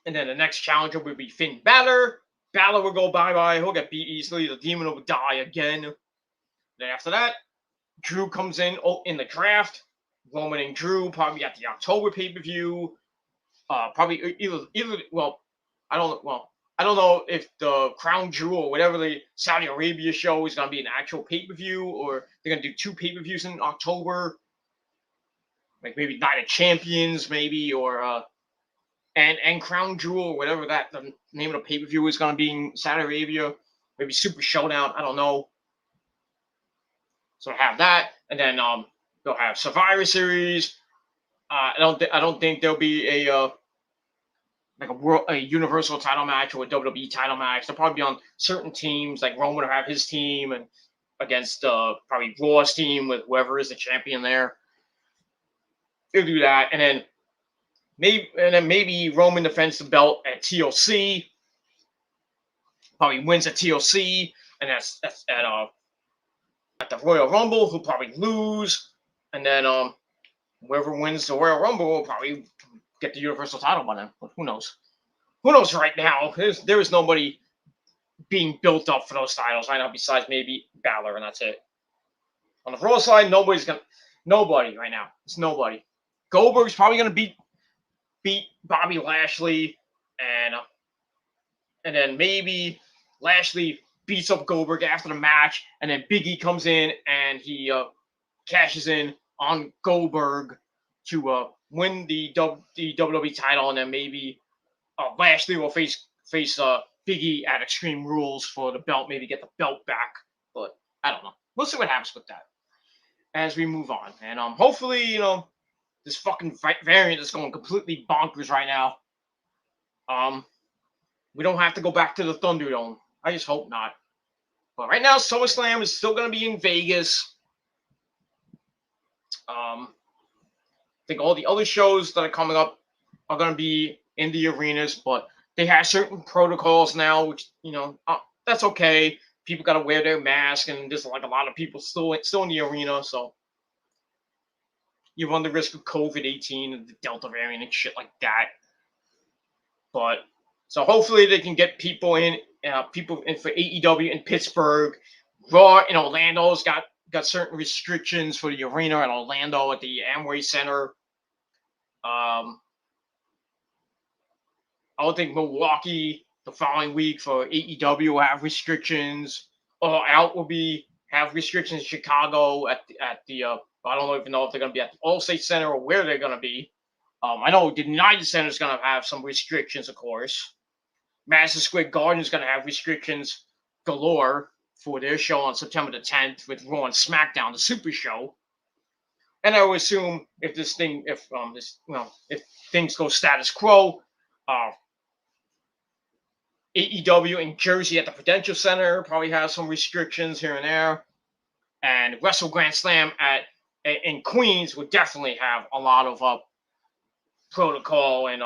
then the next challenger would be Finn Balor. Balor will go bye-bye. He'll get beat easily. The Demon will die again. Then after that, Drew comes in the draft. Roman and Drew probably at the October pay-per-view. Probably either. I don't know if the Crown Jewel or whatever the Saudi Arabia show is going to be an actual pay-per-view, or they're going to do 2 pay-per-views in October. Like maybe Night of Champions, maybe, or and Crown Jewel, or whatever the name of the pay-per-view is going to be in Saudi Arabia. Maybe Super Showdown. I don't know. So have that, and then they'll have Survivor Series. I don't think there'll be a Universal title match or a WWE title match. They'll probably be on certain teams, like Roman will have his team and against probably Raw's team with whoever is the champion there. They'll do that, and then maybe Roman defends the belt at TLC. Probably wins at TLC, and that's at the Royal Rumble, who'll probably lose, and then whoever wins the Royal Rumble will probably get the Universal title by then. But who knows? Who knows right now? There is nobody being built up for those titles right now besides maybe Balor, and that's it. On the Raw side, nobody right now. It's nobody. Goldberg's probably gonna beat Bobby Lashley, and then maybe Lashley beats up Goldberg after the match, and then Big E comes in and he cashes in on Goldberg to win the WWE title, and then maybe Lashley will face Big E at Extreme Rules for the belt, maybe get the belt back. But I don't know. We'll see what happens with that as we move on, and hopefully this fucking variant is going completely bonkers right now. We don't have to go back to the Thunderdome. I just hope not. But right now, SummerSlam is still going to be in Vegas. I think all the other shows that are coming up are going to be in the arenas, but they have certain protocols now, which, that's okay. People got to wear their mask, and there's like a lot of people still in the arena, so you run the risk of COVID-18 and the Delta variant and shit like that. But so hopefully they can get people in for AEW in Pittsburgh. Raw in Orlando's got certain restrictions for the arena in Orlando at the Amway Center. I don't think Milwaukee the following week for AEW will have restrictions. All Out will have restrictions in Chicago at the I don't even know if they're going to be at the Allstate Center or where they're going to be. I know the United Center is going to have some restrictions, of course. Madison Square Garden is going to have restrictions galore for their show on September the 10th with Raw and SmackDown, the Super Show. And I would assume if things go status quo, AEW in Jersey at the Prudential Center probably has some restrictions here and there, and Wrestle Grand Slam in Queens would definitely have a lot of protocol and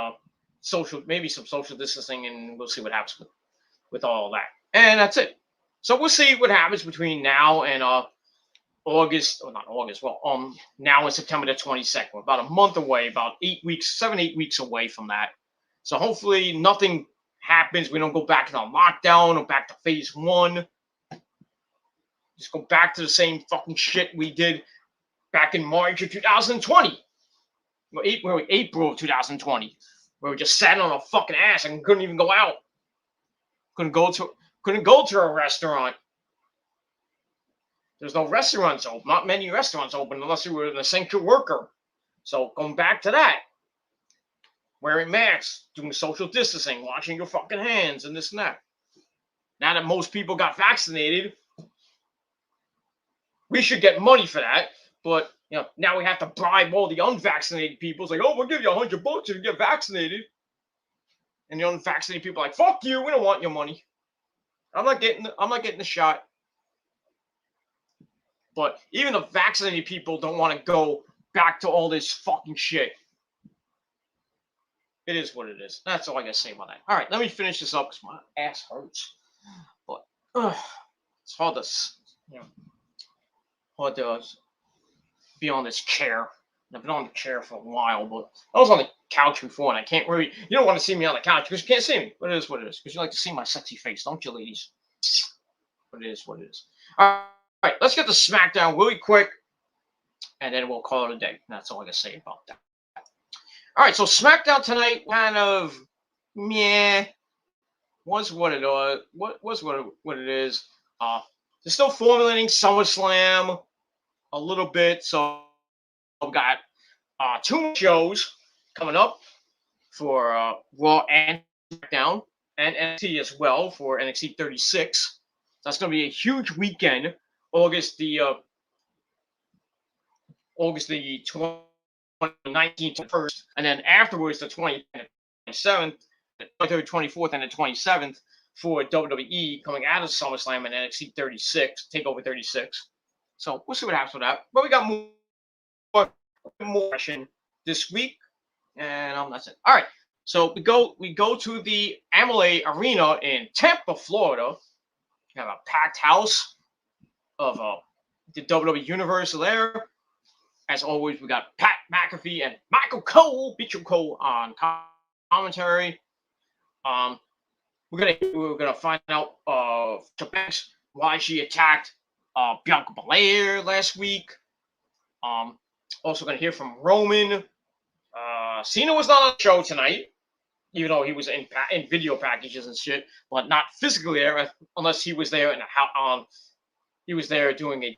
maybe some social distancing, and we'll see what happens with all that. And that's it. So we'll see what happens between now and August, or not August, well, now and September the 22nd. We're about a month away, about 8 weeks away from that. So hopefully nothing happens. We don't go back to lockdown or back to phase 1. Just go back to the same fucking shit we did back in March of 2020. April of 2020. Where we just sat on a fucking ass and couldn't even go out. Couldn't go to a restaurant. There's no restaurants open. Not many restaurants open unless you were an essential worker. So going back to that. Wearing masks, doing social distancing, washing your fucking hands, and this and that. Now that most people got vaccinated, we should get money for that. But now we have to bribe all the unvaccinated people. It's like, oh, we'll give you $100 if you get vaccinated. And the unvaccinated people are like, fuck you, we don't want your money. I'm not getting the shot. But even the vaccinated people don't want to go back to all this fucking shit. It is what it is. That's all I gotta say about that. All right, let me finish this up because my ass hurts. But it's hard to be on this chair. I've been on the chair for a while, but I was on the couch before, and I can't really. You don't want to see me on the couch because you can't see me. But it is what it is. Because you like to see my sexy face, don't you, ladies? But it is what it is. All right, let's get to SmackDown really quick, and then we'll call it a day. That's all I gotta say about that. All right, so SmackDown tonight kind of was what it was. What it is. They're still formulating SummerSlam a little bit, so we've got 2 shows coming up for Raw and SmackDown, and NXT as well for NXT 36. That's going to be a huge weekend. August the 19th to 1st, and then afterwards the 20th and 27th, the 23rd, 24th, and the 27th for WWE coming out of SummerSlam and NXT 36, TakeOver 36. So we'll see what happens with that. But we got more action this week, and that's it. All right, so we go to the Amalie Arena in Tampa, Florida. We have a packed house of the WWE Universe there. As always, we got Pat McAfee and Michael Cole on commentary. We're gonna find out why she attacked Bianca Belair last week. Also gonna hear from Roman. Cena was not on the show tonight. even though he was in video packages and shit, but not physically there unless he was there he was there doing a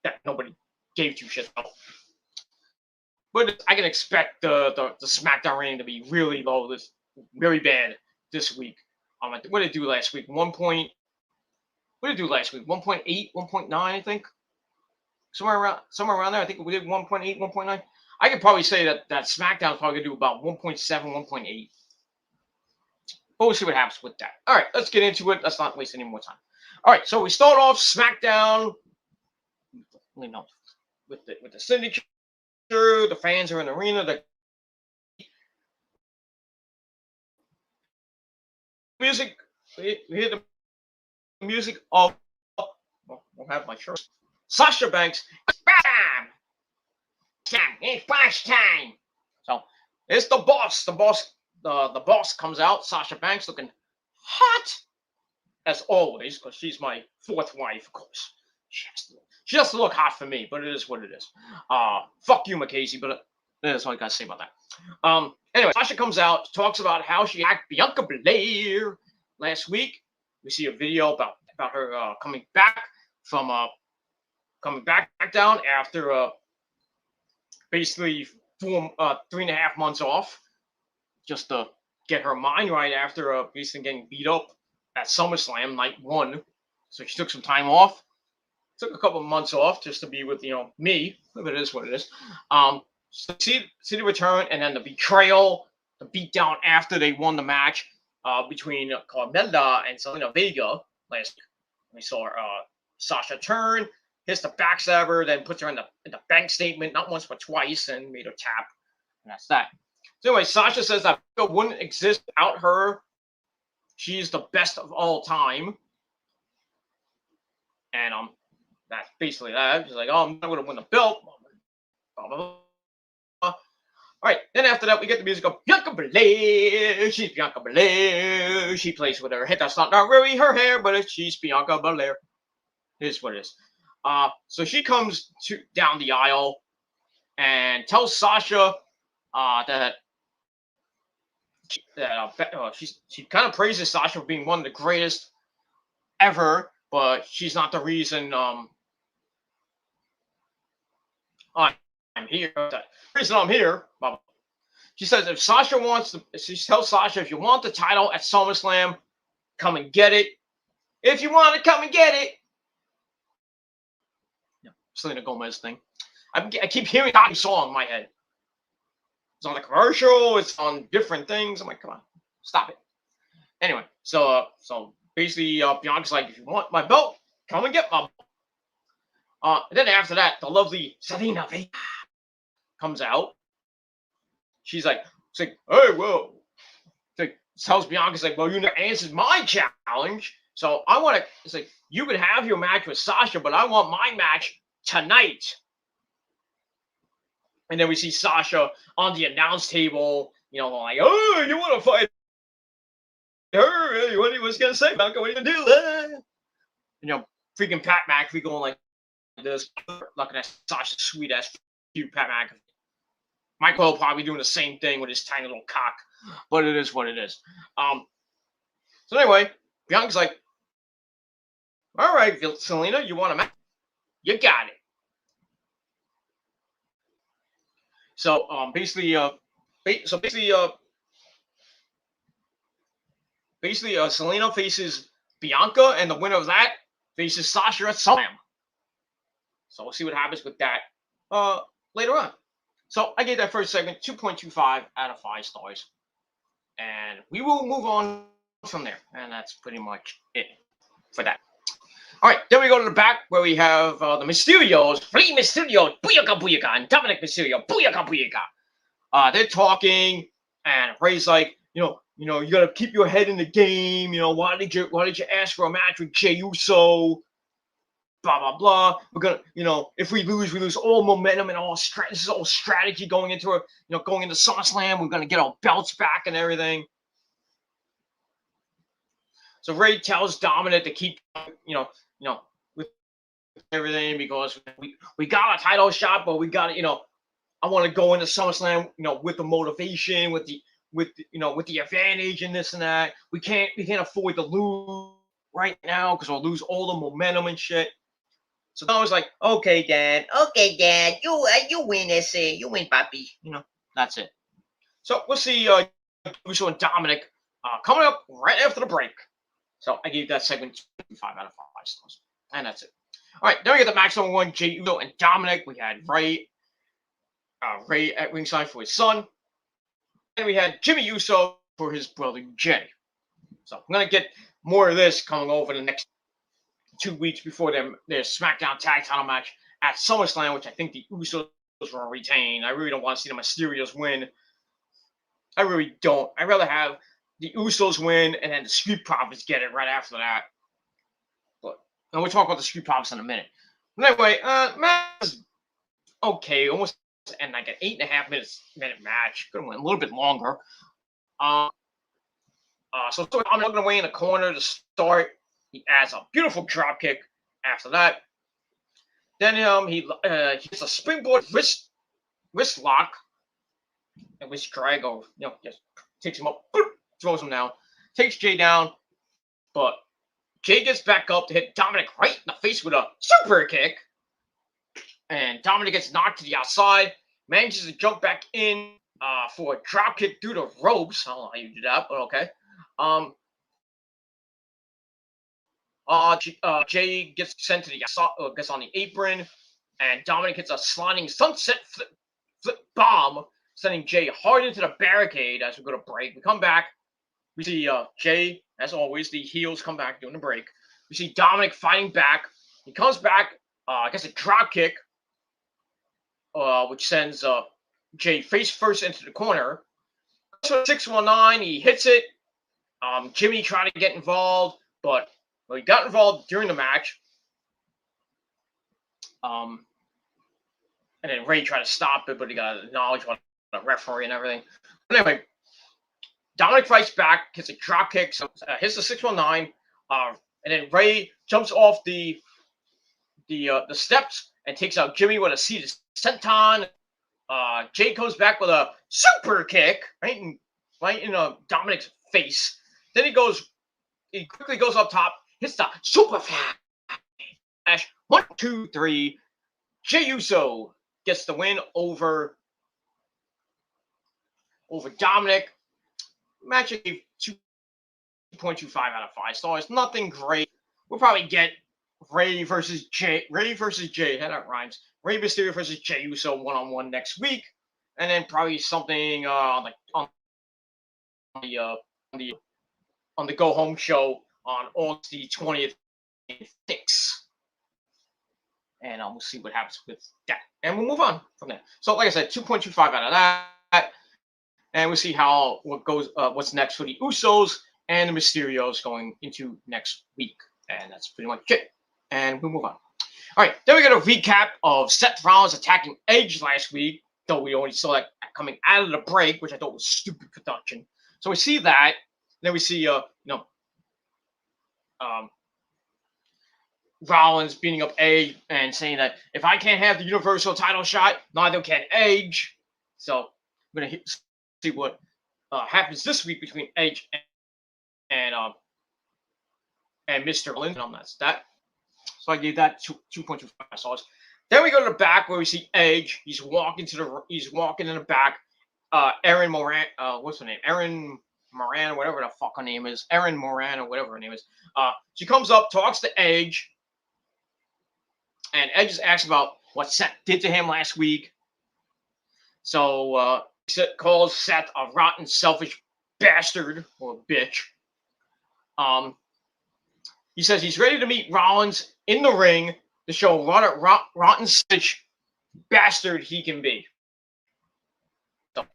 that nobody gave two shits about. But I can expect the SmackDown rating to be really low, very bad this week. What did it do last week? What did it do last week? 1.8, 1.9, I think. Somewhere around there. I think we did 1.8, 1.9. I could probably say that SmackDown is probably gonna do about 1.7, 1.8. But we'll see what happens with that. All right, let's get into it. Let's not waste any more time. All right, so we start off SmackDown, with the Syndicate. The fans are in the arena. The music, we hear the music of. I'll have my shirt. Sasha Banks. Bam! It's flash time. So it's the boss. The boss comes out. Sasha Banks looking hot as always, because she's my fourth wife, of course. She has to look hot for me, but it is what it is. Fuck you, Mackenzie, but that's all I gotta say about that. Anyway, Sasha comes out, talks about how she attacked Bianca Belair last week. We see a video about her coming back down after basically 3.5 months off, just to get her mind right after basically getting beat up at SummerSlam night 1. So she took some time off. Took a couple of months off just to be with me. But it is what it is. So see the return, and then the betrayal, the beatdown after they won the match between Carmella and Zelina Vega last week. We saw Sasha turn, hits the backstabber, then puts her in the bank statement, not once but twice, and made her tap, and that's that. So anyway, Sasha says that Vega wouldn't exist without her. She's the best of all time, and that's basically that. She's like, I'm not going to win the belt. Blah, blah, blah. All right. Then after that, we get the music of Bianca Belair. She's Bianca Belair. She plays with her head. That's not really her hair, but she's Bianca Belair. It is what it is. So she comes down the aisle and tells Sasha that she kind of praises Sasha for being one of the greatest ever, but she's not the reason I'm here. The reason I'm here, she says, she tells Sasha, if you want the title at SummerSlam, come and get it. If you want to come and get it. Yeah, Selena Gomez thing. I keep hearing that song in my head. It's on the commercial. It's on different things. I'm like, come on, stop it. Anyway, so basically, Bianca's like, if you want my belt, come and get my belt. Then after that, the lovely Zelina Vega comes out. She's like, hey, well, tells Bianca's like, well, you never answered my challenge, so I want to. It's like, you can have your match with Sasha, but I want my match tonight. And then we see Sasha on the announce table, like, oh, you want to fight her? What he was gonna say, Bianca? What are you gonna do? Freaking Pat McAfee going like this, looking at Sasha's sweet ass cute Pat McAfee. Michael probably doing the same thing with his tiny little cock, but it is what it is. So anyway, Bianca's like, all right, Selena, you want a match? You got it. So basically, Selena faces Bianca, and the winner of that faces Sasha at SummerSlam. So we'll see what happens with that later on. So I gave that first segment 2.25 out of 5 stars. And we will move on from there. And that's pretty much it for that. All right, then we go to the back where we have the Mysterios, Rey Mysterio, Booyaka Booyaka, and Dominic Mysterio, Booyaka Booyaka. They're talking, and Rey's like, you gotta keep your head in the game. Why did you ask for a match with Jey Uso? Blah blah blah. We're gonna, if we lose all momentum and all this is all strategy going into going into SummerSlam. We're gonna get our belts back and everything. So Rey tells Dominic to keep, with everything, because we got a title shot, but we got to, I want to go into SummerSlam, with the motivation, with with the advantage and this and that. We can't afford to lose right now because we'll lose all the momentum and shit. So I was like, okay, Dad, you win this, you win, Papi. That's it. So we'll see Uso and Dominic coming up right after the break. So I gave that segment 5 out of 5 stars, and that's it. All right, then we get the match number 1, Jey Uso and Dominic. We had Ray at ringside for his son, and we had Jimmy Uso for his brother Jay. So I'm gonna get more of this coming over the next 2 weeks before their SmackDown tag title match at SummerSlam, which I think the Usos will retain. I really don't want to see the Mysterios win. I really don't. I'd rather have the Usos win and then the Street Profits get it right after that. And we'll talk about the Street Profits in a minute. But anyway, match was okay, almost and like an 8.5 minute match. Could have went a little bit longer. So I'm looking away in the corner to start. He adds a beautiful drop kick after that. Then he hits a springboard wrist lock, and wrist drag, or just takes him up, throws him down, takes Jay down, but Jay gets back up to hit Dominic right in the face with a super kick, and Dominic gets knocked to the outside, manages to jump back in for a drop kick through the ropes. I don't know how you do that, but okay. Jay gets sent to the gets on the apron, and Dominic hits a sliding sunset flip bomb, sending Jay hard into the barricade as we go to break. We come back. We see Jay, as always, the heels come back during the break. We see Dominic fighting back. He comes back, gets a drop kick, which sends Jay face first into the corner. So 619, he hits it. Jimmy tried to get involved, but he got involved during the match. And then Ray tried to stop it, but he got acknowledged by the referee and everything. But anyway, Dominic fights back, hits a drop kick, so hits the 619, and then Ray jumps off the steps and takes out Jimmy with a seated senton. Jay comes back with a super kick right in Dominic's face. Then he quickly goes up top, hits the super flash. 1, 2, 3. Jey Uso gets the win over Dominic. Match gave 2.25 out of 5 stars. Nothing great. We'll probably get Ray versus Jay. Hey, that rhymes. Rey Mysterio versus Jey Uso 1-on-1 next week, and then probably something on the go home show on August the 20th. And we'll see what happens with that, and we'll move on from there. So, like I said, 2.25 out of that. And we'll see what's next for the Usos and the Mysterios going into next week. And that's pretty much it. And we'll move on. All right, then we got a recap of Seth Rollins attacking Edge last week, though we only saw that coming out of the break, which I thought was stupid production. So we see that. Then we see, Rollins beating up Edge and saying that if I can't have the Universal title shot, neither can Edge. So we're going to see what happens this week between Edge and Mr. Rollins. That's that. So I gave that 2.25 stars. Then we go to the back where we see Edge. He's walking in the back. Erin Moran, what's her name? Erin Moran, whatever the fuck her name is. Erin Moran or whatever her name is. She comes up, talks to Edge, and Edge is asked about what Seth did to him last week. So calls Seth a rotten, selfish bastard or bitch. He says he's ready to meet Rollins in the ring to show what a rotten, selfish bastard he can be. So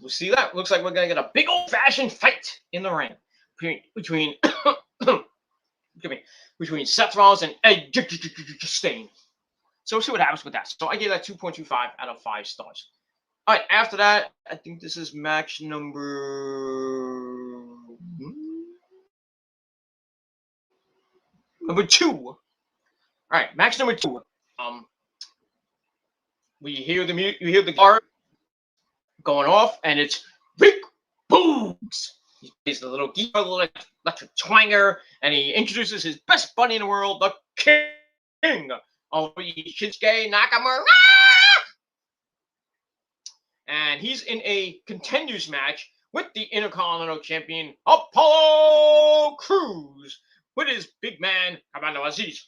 we'll see that. Looks like we're gonna get a big old-fashioned fight in the ring between Seth Rollins and Edge Stain. So we'll see what happens with that. So I gave that 2.25 out of 5 stars. All right, after that, I think this is match number 2. All right, match number 2. You hear the guitar going off, and it's Rick Boom. plays the little guitar, the little electric twanger, and he introduces his best buddy in the world, the king of Shinsuke Nakamura. And he's in a contenders match with the Intercontinental Champion Apollo Crews with his big man Commander Aziz.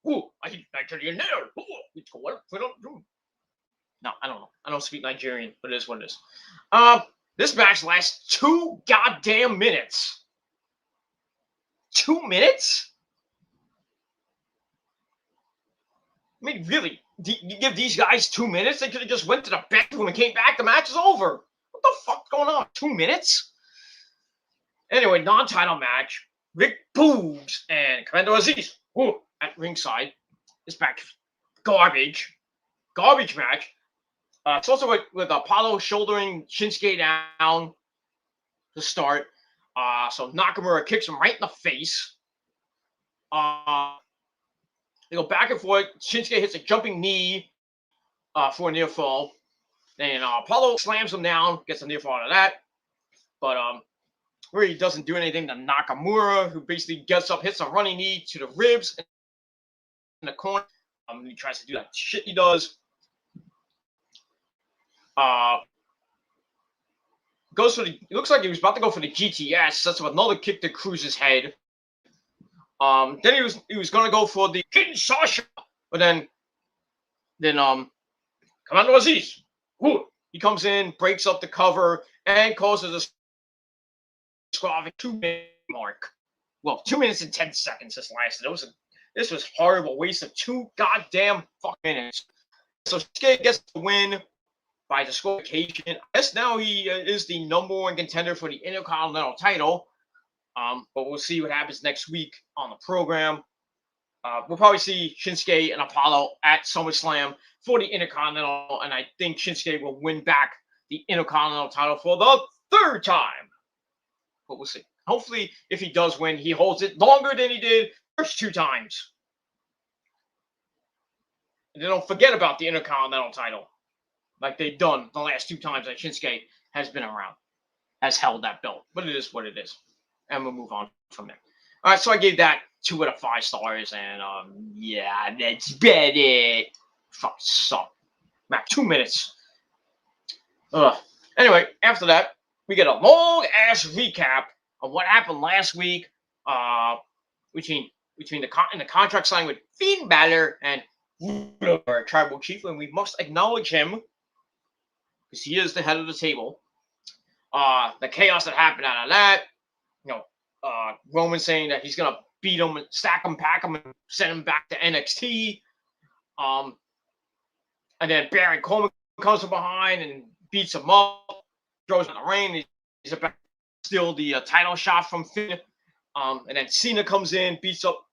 Ooh, I hit Nigerian nail. No, I don't know. I don't speak Nigerian, but it is what it is. This match lasts 2 goddamn minutes. 2 minutes? I mean, really, you give these guys 2 minutes? They could have just went to the bathroom and came back. The match is over. What the fuck's going on? 2 minutes? Anyway, non-title match. Rick Boogs and Commander Aziz at ringside. This match, garbage match. It's also with Apollo shouldering Shinsuke down to start. So Nakamura kicks him right in the face. They go back and forth. Shinsuke hits a jumping knee for a near fall. Then Apollo slams him down, gets a near fall out of that. But really doesn't do anything to Nakamura, who basically gets up, hits a running knee to the ribs in the corner. He tries to do that shit he does. Goes for the. It looks like he was about to go for the GTS. That's another kick to Cruz's head. Then he was gonna go for the Kinshasa, but then Commander Aziz, he comes in, breaks up the cover, and causes a squabbling 2-minute mark. Well, 2 minutes and 10 seconds this lasted. This was horrible. Waste of 2 goddamn fucking minutes. So Shinsuke gets the win by disqualification. I guess now he is the #1 contender for the Intercontinental title. But we'll see what happens next week on the program. We'll probably see Shinsuke and Apollo at SummerSlam for the Intercontinental, and I think Shinsuke will win back the Intercontinental title for the 3rd time. But we'll see. Hopefully, if he does win, he holds it longer than he did first 2 times. And they don't forget about the Intercontinental title, like they've done the last 2 times that Shinsuke has been around, has held that belt. But it is what it is. And we'll move on from there. All right, so I gave that 2 out of 5 stars, and yeah, that's about it. Fuck, suck. Mac, 2 minutes. Anyway, after that, we get a long ass recap of what happened last week. Between the contract signing with Finn Balor and our tribal chief, and we must acknowledge him because he is the head of the table. The chaos that happened out of that. Roman saying that he's gonna beat him, and stack him, pack him, and send him back to NXT. And then Baron Corbin comes from behind and beats him up, throws him in the ring. He's about to steal the title shot from Finn. And then Cena comes in, beats up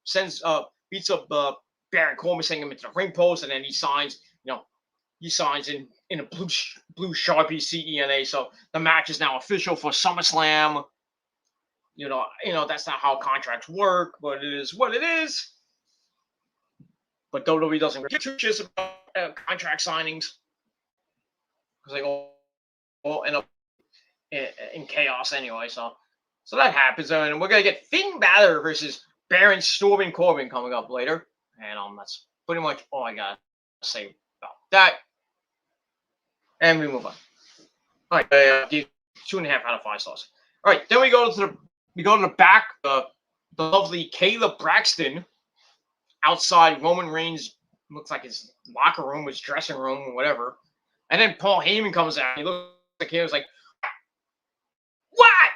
Baron Corbin, sending him into the ring post, and then he signs. He signs in a blue Sharpie CENA. So the match is now official for SummerSlam. That's not how contracts work, but it is what it is. But WWE doesn't give 2 shits about contract signings because they all end up in chaos anyway. So that happens, and we're gonna get Finn Balor versus Baron Stormin Corbin coming up later, and that's pretty much all I gotta say about that. And we move on. All right, I give 2.5 out of 5 stars. All right, then we go to the back, the lovely Kayla Braxton outside Roman Reigns, looks like his locker room, his dressing room, or whatever. And then Paul Heyman comes out. He looks like he was like, "What?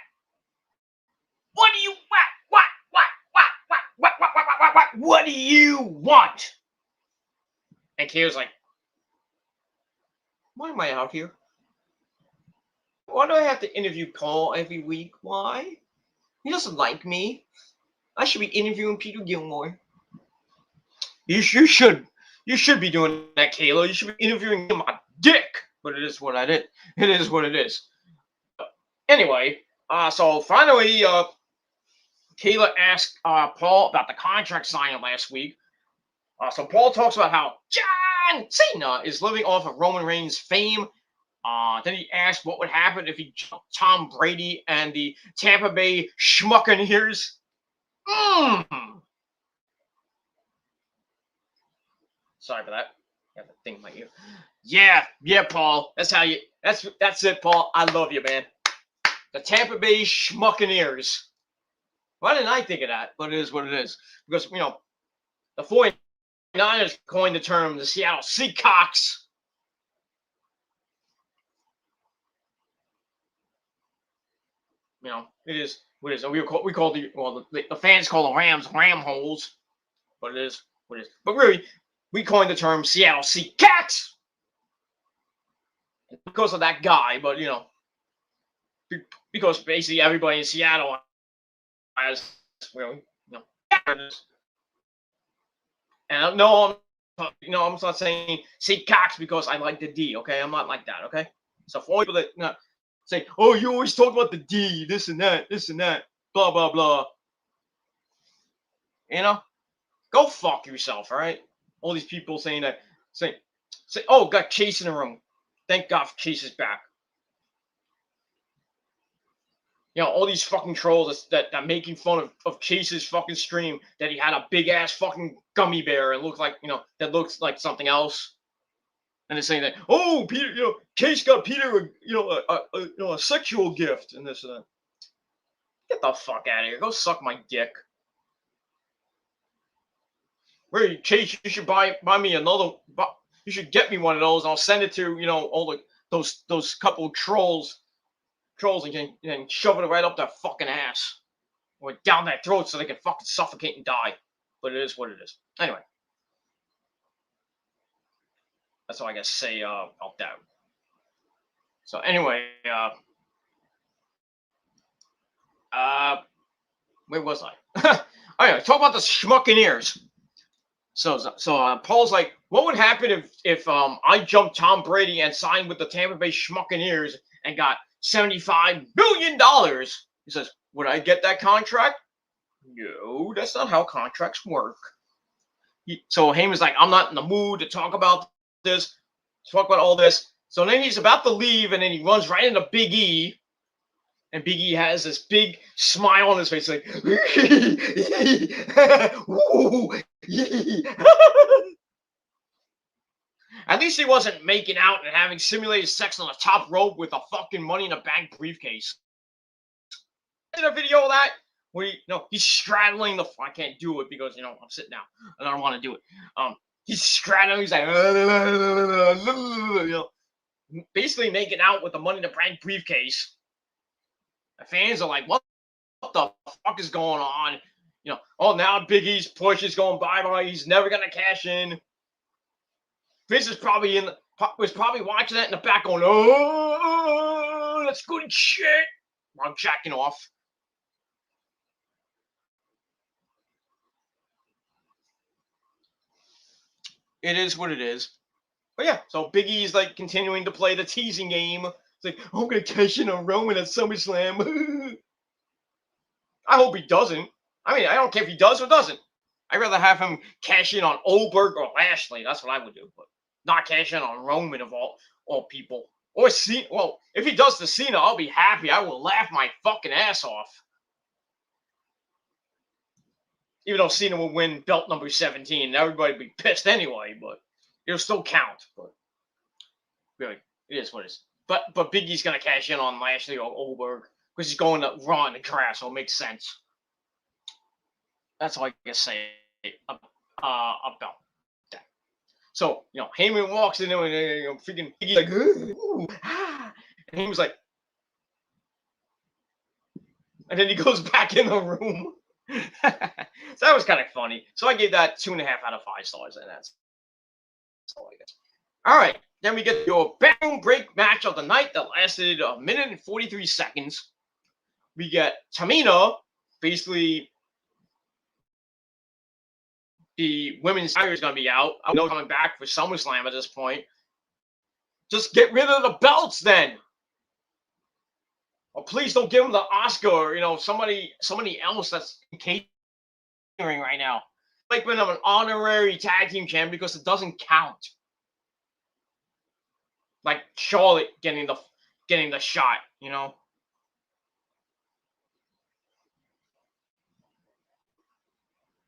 What do you what do you want?" And Kayla's like, "Why am I out here? Why do I have to interview Paul every week? Why? He doesn't like me. I should be interviewing Peter Gilmore." You should be doing that, Kayla. You should be interviewing him on dick. But it is what I did. It is what it is. Anyway, so finally, Kayla asked Paul about the contract signing last week. So Paul talks about how John Cena is living off of Roman Reigns' fame. Then he asked what would happen if he jumped Tom Brady and the Tampa Bay Schmuccaneers. Sorry for that. I have to think my ear. Yeah, Paul. That's how you. That's it, Paul. I love you, man. The Tampa Bay Schmuccaneers. Why didn't I think of that? But it is what it is. Because, the 49ers coined the term the Seattle Seacocks. It is what it is. We call the fans call the Rams ram holes. But it is what it is. But really, we coined the term Seattle Seacocks because of that guy. But, because basically everybody in Seattle has, and no, I'm not saying Seacocks because I like the D. Okay, I'm not like that. Okay, so for people that say, "Oh, you always talk about the D, this and that, blah blah blah," go fuck yourself. All right, all these people saying that, say, "Oh, got Chase in the room." Thank God Chase is back. All these fucking trolls that making fun of Chase's fucking stream that he had a big ass fucking gummy bear and looked like, that looks like something else. And they're saying that, oh, Peter, Chase got Peter, a sexual gift and this and that. Get the fuck out of here. Go suck my dick. Where Chase, you should buy me another. You should get me one of those. And I'll send it to all those couple of trolls and shove it right up their fucking ass or down their throat so they can fucking suffocate and die. But it is what it is. Anyway, that's all I gotta say about that. So anyway, where was I? Oh yeah, talk about the Schmuccaneers. So Paul's like, what would happen if I jumped Tom Brady and signed with the Tampa Bay Schmuccaneers and got $75 billion? He says, would I get that contract? No, that's not how contracts work. So Heyman's like, I'm not in the mood to talk about this, talk about all this. So then he's about to leave, and then he runs right into Big E. And Big E has this big smile on his face, like, at least he wasn't making out and having simulated sex on the top rope with a fucking Money in the Bank briefcase. I did a video of that where he's straddling the. I can't do it because I'm sitting down and I don't want to do it. He's straddling. He's like, basically making out with the Money in the Bank briefcase. The fans are like, what the fuck is going on? Oh, now Big E's push is going bye-bye. He's never going to cash in. Vince is was probably watching that in the back going, oh, that's good shit. I'm jacking off. It is what it is. But yeah, so Big E's like continuing to play the teasing game. It's like, I'm going to cash in on Roman at SummerSlam. I hope he doesn't. I mean, I don't care if he does or doesn't. I'd rather have him cash in on Goldberg or Lashley. That's what I would do. But not cash in on Roman of all people. Or Cena. Well, if he does the Cena, I'll be happy. I will laugh my fucking ass off. Even though Cena will win belt number 17, everybody would be pissed anyway, but it'll still count. But really, it is what it is. But Big E's going to cash in on Lashley or Goldberg because he's going to Raw in the crash, so it makes sense. That's all I can say about that. So, Heyman walks in there and freaking Biggie's like, ooh, ah. And he was like, and then he goes back in the room. So that was kind of funny. So I gave that 2.5 out of 5 stars, and that's all I guess. All right, then we get your bathroom break match of the night that lasted 1 minute and 43 seconds. We get Tamina, basically the women's title is going to be out. I know coming back for SummerSlam at this point. Just get rid of the belts then. Or please don't give them the Oscar or, somebody else that's catering right now. Like when I'm an honorary tag team champion because it doesn't count. like Charlotte getting the shot, you know.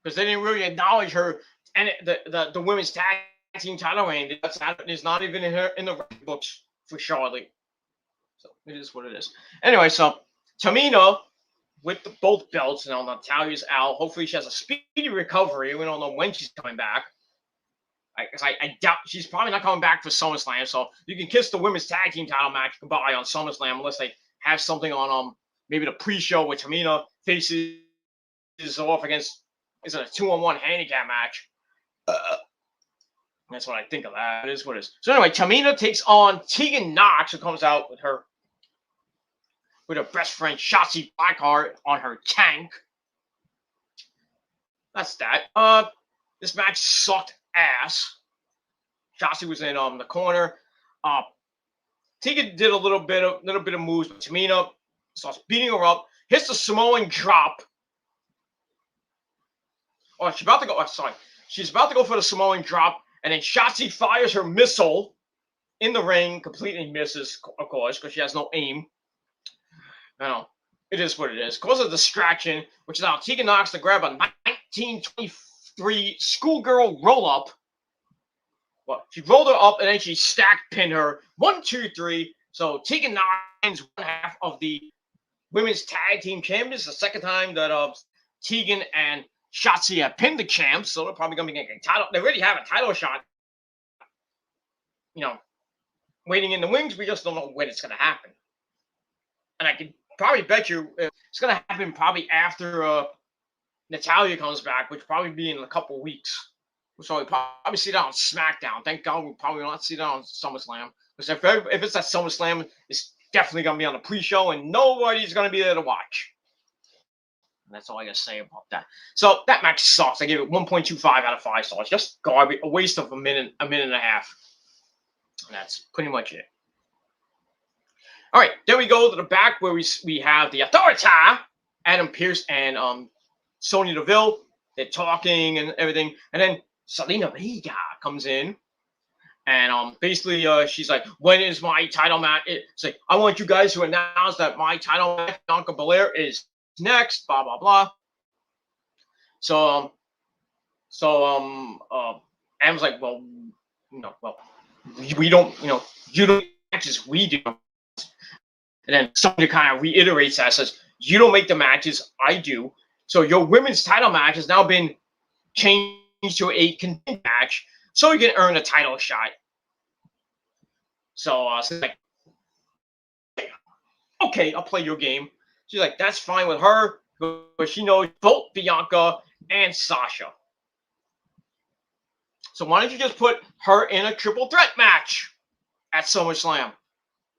Because they didn't really acknowledge her and the women's tag team title reign. It's not even in the record books for Charlotte. So it is what it is. Anyway, so Tamina with both belts, Natalia's out. Hopefully she has a speedy recovery. We don't know when she's coming back. I doubt she's probably not coming back for SummerSlam. So you can kiss the women's tag team title match goodbye on SummerSlam unless they have something on maybe the pre-show where Tamina faces off against is it a 2-on-1 handicap match. That's what I think of that. It is what it is. So anyway, Tamina takes on Tegan Knox, who comes out with her best friend Shotzi Blackheart on her tank. That's that. This match sucked ass. Shotzi was in the corner. Tegan did a little bit of moves, but Tamina starts beating her up. Hits the Samoan drop. Oh, she's about to go. Oh, sorry. She's about to go for the Samoan drop, and then Shotzi fires her missile in the ring. Completely misses, of course, because she has no aim. It is what it is. Cause a distraction, which allows Tegan Knox to grab a 1923 schoolgirl roll-up. Well, she rolled her up, and then she stacked pinned her. 1, 2, 3. So Tegan Knox wins one half of the women's tag team champions. The second time that Tegan and Shotzi have pinned the champs, so they're probably going to be getting a title. They already have a title shot, waiting in the wings. We just don't know when it's going to happen. And I can probably bet you it's going to happen probably after Natalya comes back, which will probably be in a couple weeks. So we'll probably see that on Smackdown. Thank God we'll probably not see that on SummerSlam. Because if it's at SummerSlam, it's definitely going to be on the pre-show, and nobody's going to be there to watch. And that's all I got to say about that. So that match sucks. I give it 1.25 out of 5 stars. Just garbage, a waste of a minute and a half. And that's pretty much it. All right, then we go to the back where we have the Authority, Adam Pearce and Sonya Deville. They're talking and everything, and then Zelina Vega comes in, and basically she's like, "When is my title match?" It's like, "I want you guys to announce that my title match, Bianca Belair, is next." Blah blah blah. So Adam's like, "Well, we don't, you don't matches, we do." And then Sonya kind of reiterates that, says, "You don't make the matches, I do. So your women's title match has now been changed to a contending match, so you can earn a title shot." So she's like, "Okay, I'll play your game." She's like, "That's fine with her, but she knows both Bianca and Sasha. So why don't you just put her in a triple threat match at SummerSlam?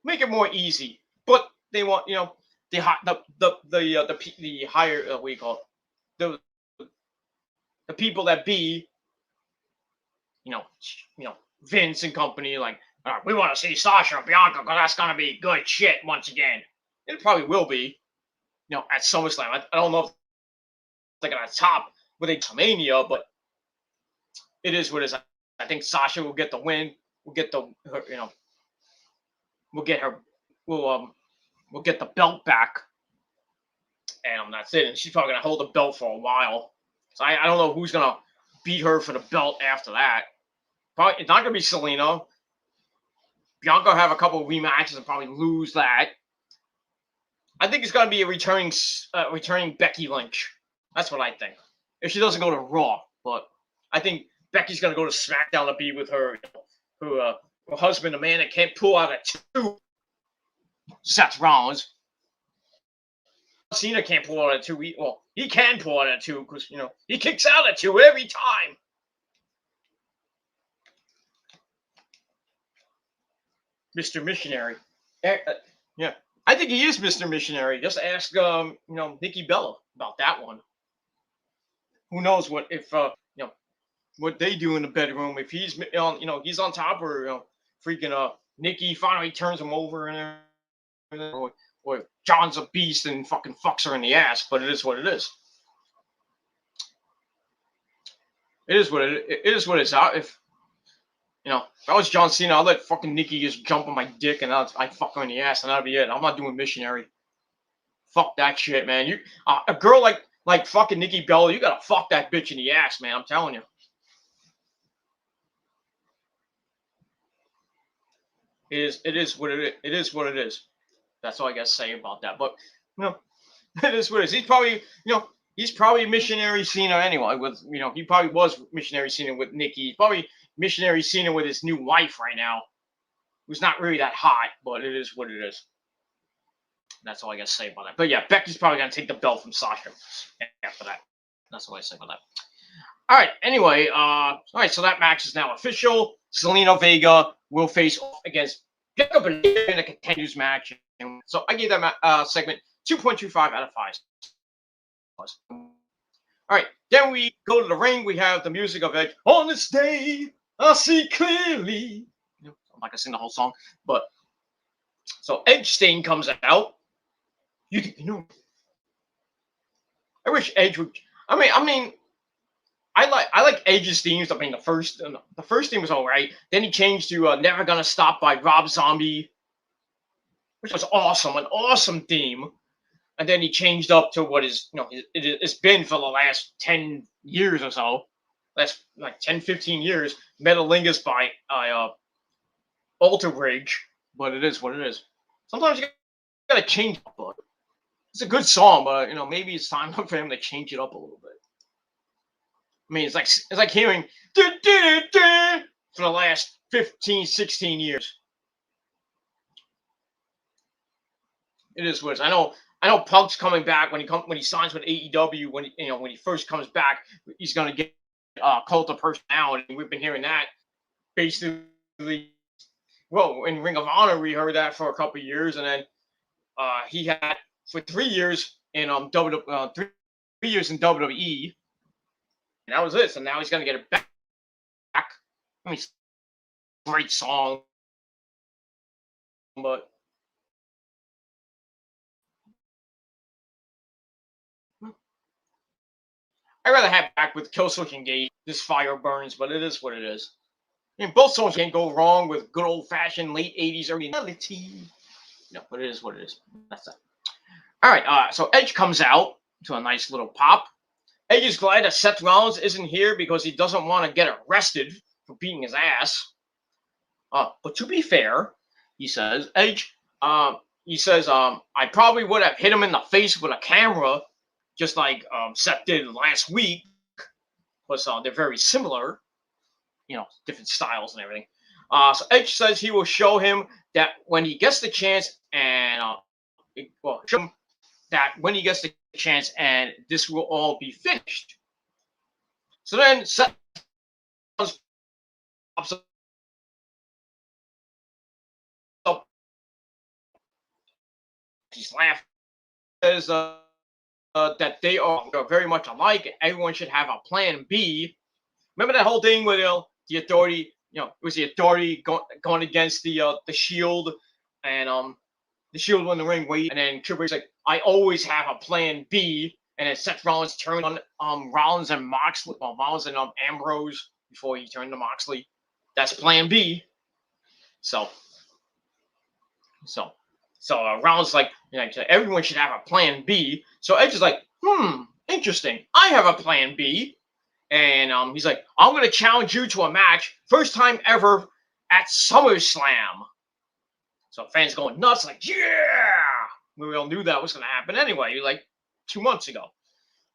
Make it more easy." But they want, the higher what do you call it? The people that be, Vince and company, like, "We want to see Sasha and Bianca because that's gonna be good shit once again." It probably will be, at SummerSlam. I don't know if they're gonna top with a WrestleMania, but it is what it is. I think Sasha will get the win. We'll get we'll get the belt back, and that's it. And she's probably gonna hold the belt for a while. So I don't know who's gonna beat her for the belt after that. Probably it's not gonna be Selena. Bianca will have a couple of rematches and probably lose that. I think it's gonna be a returning Becky Lynch. That's what I think. If she doesn't go to Raw, but I think Becky's gonna go to SmackDown to be with her husband, a man that can't pull out a 2. Seth Rollins. Cena can't pull out a 2. He can pull out a 2 because he kicks out a 2 every time. Mr. Missionary. Yeah, I think he is Mr. Missionary. Just ask Nikki Bella about that one. Who knows what they do in the bedroom, if he's he's on top, or freaking Nikki finally turns him over and or John's a beast and fucking fucks her in the ass. But it is what it is. It is what it is. If You know, if I was John Cena, I'd let fucking Nikki just jump on my dick and I'd fuck her in the ass and that'd be it. I'm not doing missionary. Fuck that shit, man. You a girl like fucking Nikki Bella, you gotta fuck that bitch in the ass, man. I'm telling you. It is what it is what it is. That's all I gotta say about that. But you know, it is what it is. He's probably missionary Cena anyway. With he probably was missionary Cena with Nikki. He's probably missionary Cena with his new wife right now, who's not really that hot, but it is what it is. That's all I gotta say about that. But yeah, Becky's probably gonna take the belt from Sasha after that. That's all I say about that. All right. Anyway, all right. So that match is now official. Zelina Vega will face off against Bianca Belair in a continues match. And so I gave that segment 2.25 out of 5. All right. Then we go to the ring. We have the music of Edge. On this day, I see clearly. I'm not gonna sing the whole song, but so Edge Stain comes out. I wish Edge would. I mean, I like Edge's themes. I mean, the first theme was all right. Then he changed to "Never Gonna Stop" by Rob Zombie, which was awesome, an awesome theme. And then he changed up to what is it's been for the last 10 years or so, last like 10, 15 years. Metalingus by Alter Bridge, but it is what it is. Sometimes you gotta change up, but it's a good song, but maybe it's time for him to change it up a little bit. I mean, it's like hearing for the last 15, 16 years. It is what it is. I know Punk's coming back when he signs with AEW. When he first comes back, he's gonna get Cult of Personality. We've been hearing that basically. Well, in Ring of Honor, we heard that for a couple of years, and then he had for 3 years in 3 years in WWE. And that was it. So now he's gonna get it back. I mean, great song, but I'd rather have back with Killswitch Engage. This fire burns, but it is what it is. I mean, both songs can't go wrong with good old fashioned late '80s originality. But it is what it is. That's it. All right. So Edge comes out to a nice little pop. Edge is glad that Seth Rollins isn't here because he doesn't want to get arrested for beating his ass. But to be fair, he says, Edge, I probably would have hit him in the face with a camera, just like Seth did last week, because they're very similar, different styles and everything. So Edge says he will show him that when he gets the chance, and show him that when he gets the chance, and this will all be finished. So then Seth pops up. He's laughing. Says that they are very much alike. Everyone should have a plan B. Remember that whole thing where the Authority, it was the Authority going against the Shield, and the Shield won the ring weight, and then Triple H's like, I always have a plan B, and then Seth Rollins turned on Rollins and Moxley, Rollins and Ambrose before he turned to Moxley. That's plan B. So Rollins like, everyone should have a plan B. So Edge is like, interesting. I have a plan B. And he's like, I'm going to challenge you to a match. First time ever at SummerSlam. So fans going nuts, like, yeah! We all knew that was going to happen anyway, like 2 months ago.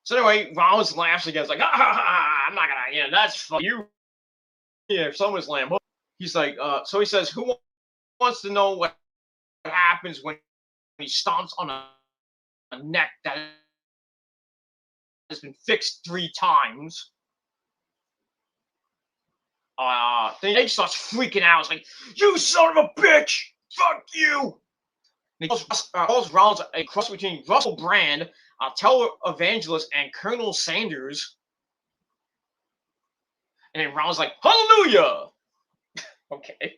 So anyway, Rollins laughs again. It's like, I'm not going to, that's for you. Yeah, SummerSlam. He's like, so he says, who wants to know what happens when he stomps on a neck that has been fixed 3 times? Then Edge starts freaking out. It's like, you son of a bitch! Fuck you! And he calls Rollins a cross between Russell Brand, Televangelist, and Colonel Sanders. And then Rollins like, hallelujah! Okay.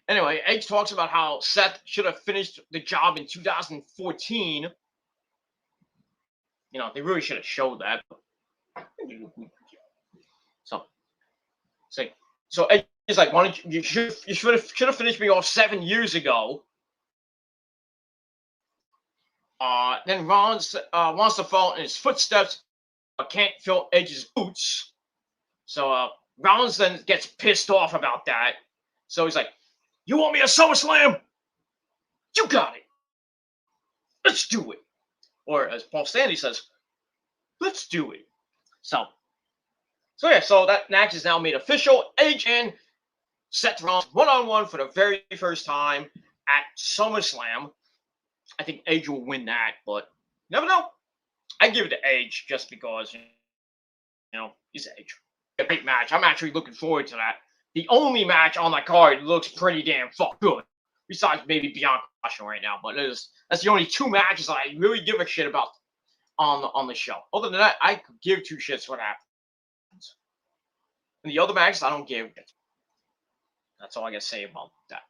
Anyway, Edge talks about how Seth should have finished the job in 2014. They really should have showed that. So Edge He's like, why don't you should have finished me off 7 years ago. Then Rollins wants to follow in his footsteps, but can't fill Edge's boots. So Rollins then gets pissed off about that. So he's like, "You want me a SummerSlam? You got it. Let's do it." Or as Paul Stanley says, "Let's do it." So yeah, so that match is now made official. Edge and Seth Rollins one-on-one for the very first time at SummerSlam. I think Edge will win that, but you never know. I give it to Edge just because, he's Edge. A great match. I'm actually looking forward to that. The only match on that card looks pretty damn good. Besides maybe Bianca right now, but that's the only two matches that I really give a shit about on the show. Other than that, I could give two shits what happens. And the other matches, I don't give it. That's all I got to say about that.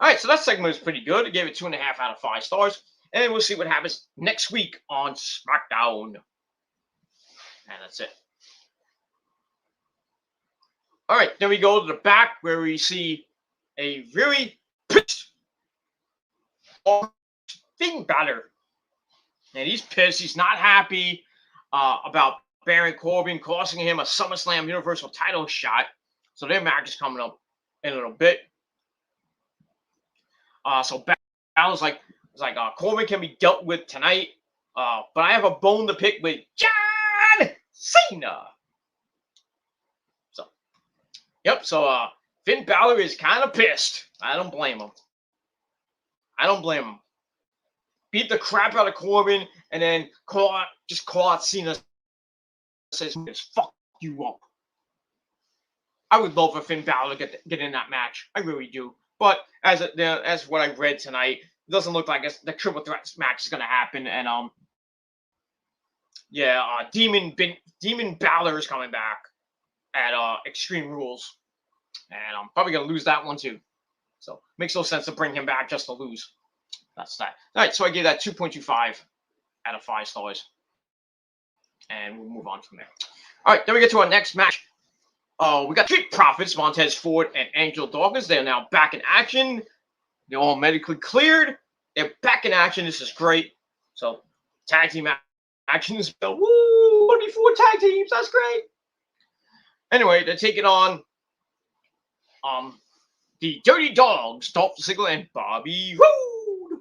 All right, so that segment was pretty good. I gave it 2.5 out of 5 stars. And we'll see what happens next week on Smackdown. And that's it. All right, then we go to the back where we see a really pissed Finn Balor. And he's pissed. He's not happy about Baron Corbin costing him a SummerSlam Universal title shot. So their match is coming up in a little bit. So Balor's like, Corbin can be dealt with tonight, but I have a bone to pick with John Cena. So Finn Balor is kind of pissed. I don't blame him. Beat the crap out of Corbin and then call out Cena. Says, "Fuck you up." I would love for Finn Balor to get in that match. I really do. But as what I read tonight, it doesn't look like the triple threat match is going to happen. And Demon Balor is coming back at Extreme Rules, and I'm probably going to lose that one too. So makes no sense to bring him back just to lose. That's that. All right, so I gave that 2.25 out of 5 stars, and we'll move on from there. All right, then we get to our next match. We got Street Profits, Montez Ford and Angel Dawkins. They're now back in action. They're all medically cleared. They're back in action. This is great. So, tag team action is built. Woo! 24 tag teams. That's great. Anyway, they're taking on the Dirty Dogs, Dolph Ziggler and Bobby Roode.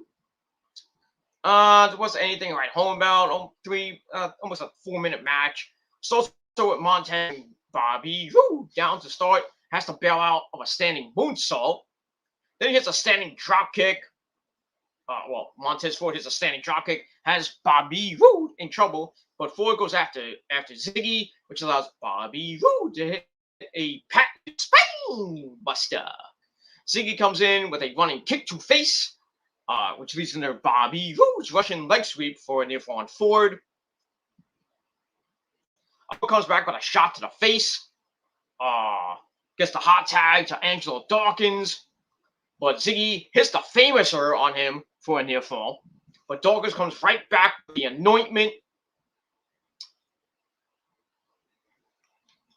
There wasn't anything to write home about. Almost a 4-minute match. So with Montez and Bobby Roode down to start. Has to bail out of a standing moonsault. Then he hits a standing dropkick. Montez Ford hits a standing dropkick. Has Bobby Roode in trouble. But Ford goes after Ziggy, which allows Bobby Roode to hit a patent spine buster. Ziggy comes in with a running kick to face, which leads into Bobby Roode's Russian leg sweep for a near fall on Ford. Comes back with a shot to the face. Gets the hot tag to Angelo Dawkins. But Ziggy hits the Famouser on him for a near fall. But Dawkins comes right back with the anointment.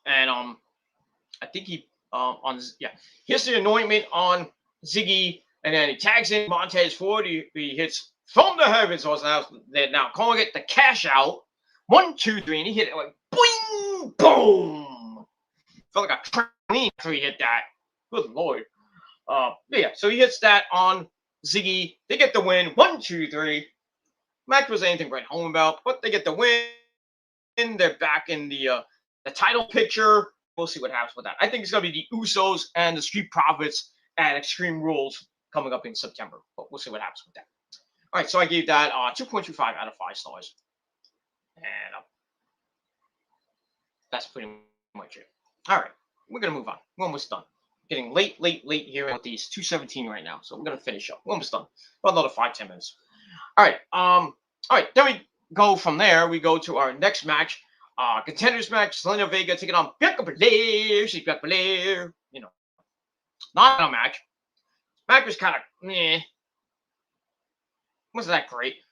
And I think he hits the anointment on Ziggy, and then he tags in Montez Ford. He hits from the heavens. So they're now calling it the cash out. 1, 2, 3, and he hit it like boing, boom. Felt like a trampoline after he hit that. Good lord. So he hits that on Ziggy. They get the win. 1, 2, 3. Match was anything to write home about, but they get the win. They're back in the title picture. We'll see what happens with that. I think it's going to be the Usos and the Street Profits at Extreme Rules coming up in September. But we'll see what happens with that. All right, so I gave that 2.25 out of 5 stars. And that's pretty much it. All right, we're going to move on. We're almost done. Getting late here with these 2:17 right now. So we're going to finish up. We're almost done. About another 5-10 minutes. All right, then we go from there. We go to our next match. Contenders match, Zelina Vega taking on Bianca Belair. She's Bianca Belair. Not a match. Match was kind of meh. Wasn't that great.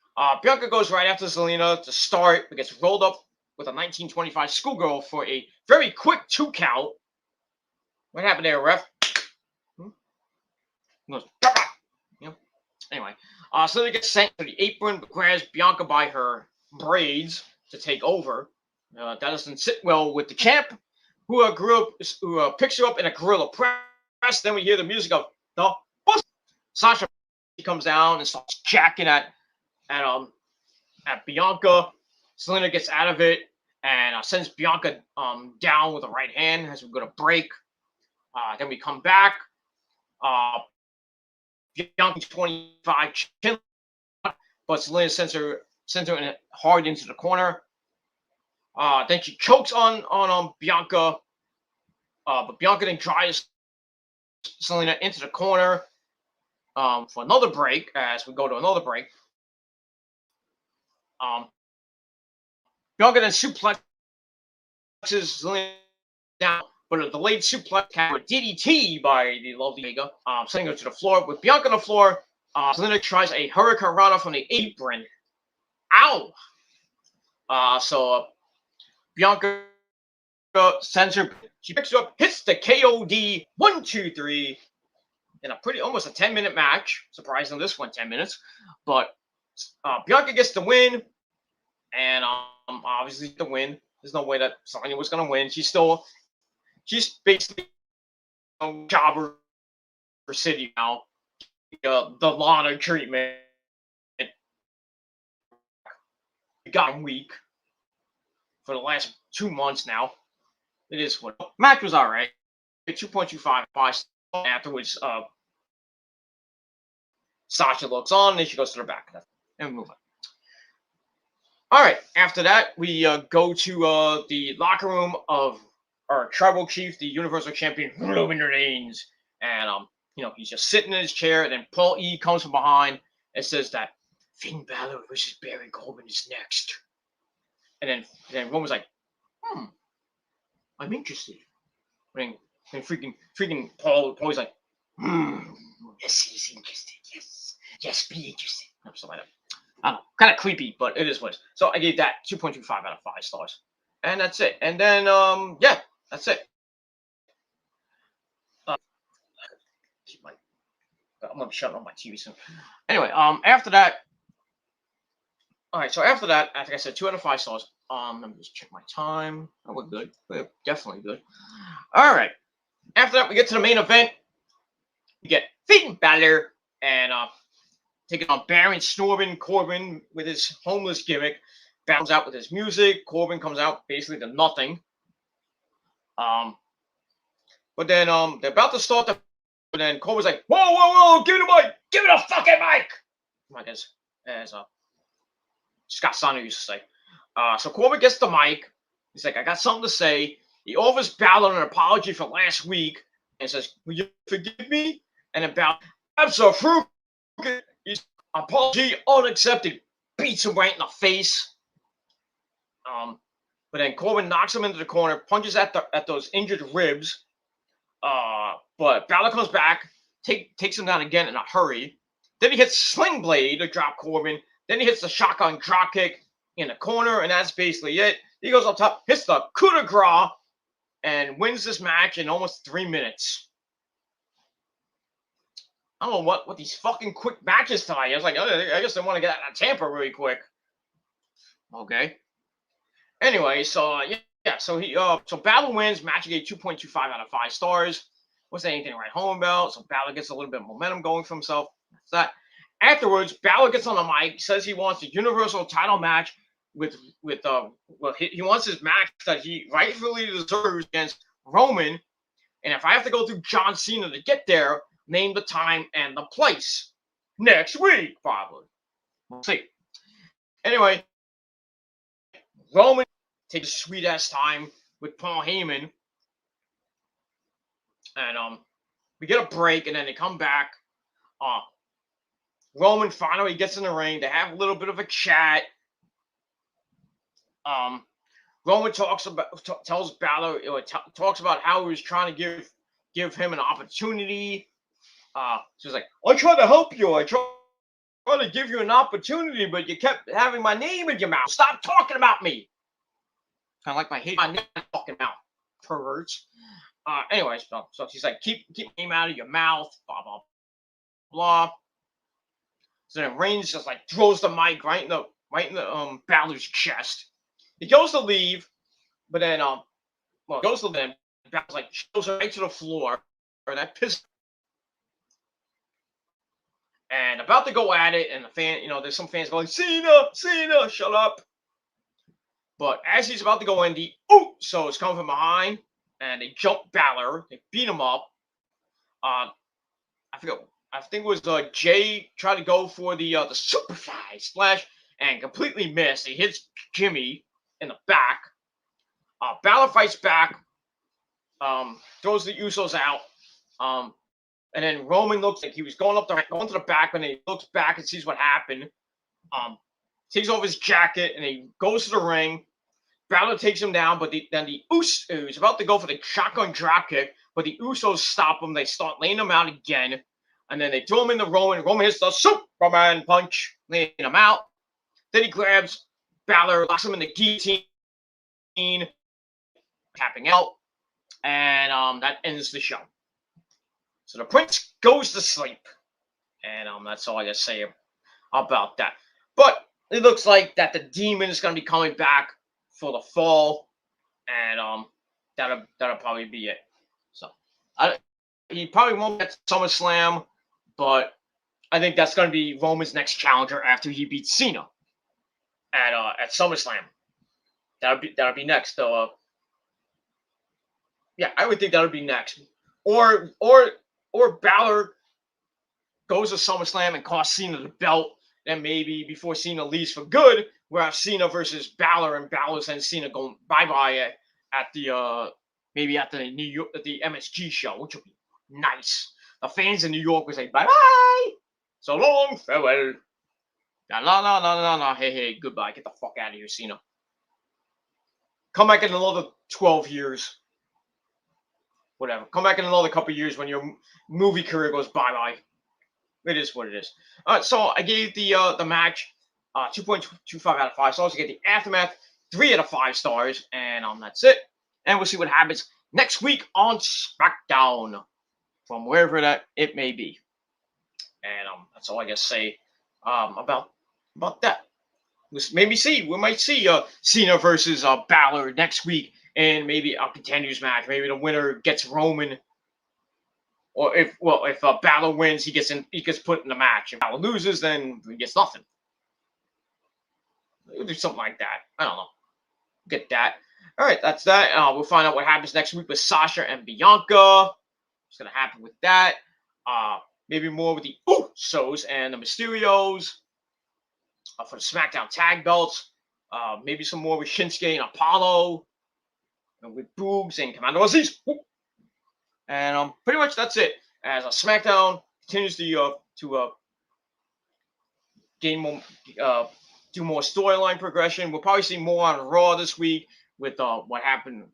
Bianca goes right after Zelina to start, but gets rolled up with a 1925 schoolgirl for a very quick 2 count. What happened there, ref? Goes, you know? Anyway, Selena gets sent to the apron, but grabs Bianca by her braids to take over. That doesn't sit well with the champ, who picks her up in a gorilla press. Then we hear the music of the bus. Sasha comes down and starts jacking at Bianca. Selena gets out of it and sends Bianca down with a right hand as we go to break. Then we come back. Bianca 25 chin, but Selena sends her hard into the corner. Then she chokes on Bianca, but Bianca then drives Selena into the corner for another break as we go to another break. Bianca then suplexes Selena down, but a delayed suplex with DDT by the lovely Vega, sending her to the floor. With Bianca on the floor, Selena tries a Hurricane Rana from the apron. Ow! So Bianca sends her. She picks her up, hits the KOD 1, 2, 3 in almost a 10-minute match. Surprisingly, this one 10 minutes, but Bianca gets the win, and obviously the win. There's no way that Sonya was gonna win. She's basically a jobber for City now. The Lana treatment. Got weak for the last 2 months now. It is what match was all right. 2.25 afterwards. Sasha looks on, and then she goes to the back. And we move on. All right. After that, we go to the locker room of our tribal chief, the Universal Champion Roman Reigns, and he's just sitting in his chair. And then Paul E comes from behind and says that Finn Balor versus Baron Corbin is next. And then Roman's like, I'm interested. And freaking Paul's like, yes, he's interested. Yes, be interested. Something like that. I don't know, kind of creepy, but it is what it is. So I gave that 2.25 out of 5 stars. And that's it. And then, that's it. I'm going to be shutting off my TV soon. Anyway, after that, all right, so after that, I think I said 2 out of 5 stars. Let me just check my time. Oh, we're good. We're definitely good. All right. After that, we get to the main event. We get Finn Balor and taking on Baron Corbin with his homeless gimmick. Balor's out with his music. Corbin comes out basically to nothing. But then they're about to start the. But then Corbin's like, whoa, give me the mic, give me the fucking mic. Like as Scott Steiner used to say. So Corbin gets the mic. He's like, I got something to say. He offers Balor an apology for last week and says, will you forgive me? And then Balor, absolutely, apology unaccepted. Beats him right in the face. But then Corbin knocks him into the corner, punches at those injured ribs. But Balor comes back, takes him down again in a hurry. Then he hits Sling Blade to drop Corbin. Then he hits the shotgun drop kick in the corner, and that's basically it. He goes up top, hits the coup de grace, and wins this match in almost 3 minutes. I don't know what these fucking quick matches tonight. I was like, I guess they want to get out of Tampa really quick. Okay. Anyway, so so Balor wins. Match gave 2.25 out of 5 stars. Wasn't anything to write home about. So Balor gets a little bit of momentum going for himself. That's that. Afterwards, Balor gets on the mic, says he wants a Universal title match he wants his match that he rightfully deserves against Roman. And if I have to go through John Cena to get there, name the time and the place. Next week, probably. We'll see. Anyway, Roman takes a sweet-ass time with Paul Heyman. And we get a break, and then they come back. Roman finally gets in the ring. They have a little bit of a chat. Roman tells Balor, talks about how he was trying to give him an opportunity. So he's like, I tried to help you. I tried to give you an opportunity, but you kept having my name in your mouth. Stop talking about me. Kind of like my name fucking mouth, perverts. Anyways, so she's like, keep my name out of your mouth, blah blah blah. So then Reigns just like throws the mic right in the Balor's chest. He goes to leave, but then goes to then Balor's like shows her right to the floor, or that pisses. And about to go at it, and the fan, there's some fans going, Cena, shut up. But as he's about to go in, so it's coming from behind, and they jump Balor, they beat him up. I forget. I think it was Jay tried to go for the superfly splash and completely missed. He hits Jimmy in the back. Balor fights back, throws the Usos out, and then Roman looks like he was going to the back, and he looks back and sees what happened. Takes off his jacket and he goes to the ring. Balor takes him down, but then the Usos about to go for the shotgun drop kick, but the Usos stop him. They start laying him out again. And then they throw him into Roman. Roman hits the Superman punch, laying him out. Then he grabs Balor, locks him in the guillotine, tapping out. And that ends the show. So the Prince goes to sleep. And that's all I gotta say about that. But it looks like that the Demon is gonna be coming back for the fall. And that'll probably be it. So he probably won't get SummerSlam. But I think that's going to be Roman's next challenger after he beats Cena at SummerSlam. That'll be next. So yeah, I would think that'll be next. Or Balor goes to SummerSlam and costs Cena the belt. Then maybe before Cena leaves for good, we'll have Cena versus Balor, and Balor and Cena going bye at the maybe at the New York at the MSG show, which will be nice. The fans in New York will say bye-bye, so long, farewell. No, hey, goodbye. Get the fuck out of here, Cena. Come back in another 12 years. Whatever. Come back in another couple of years when your movie career goes bye-bye. It is what it is. All right, so I gave the match 2.25 out of 5 stars. I gave the Aftermath 3 out of 5 stars, and that's it. And we'll see what happens next week on Smackdown, from wherever that it may be. And that's all I gotta say about that. We might see Cena versus Balor next week, and maybe a contenders match. Maybe the winner gets Roman, or if Balor wins, he gets put in the match. If Balor loses, then he gets nothing. We'll do something like that. I don't know. Get that. All right, that's that. We'll find out what happens next week with Sasha and Bianca. What's going to happen with that? Maybe more with the Usos and the Mysterios for the SmackDown tag belts. Maybe some more with Shinsuke and Apollo, and with Boogs and Commander Aziz. And pretty much that's it. As SmackDown continues to gain more, do more storyline progression. We'll probably see more on Raw this week with what happened.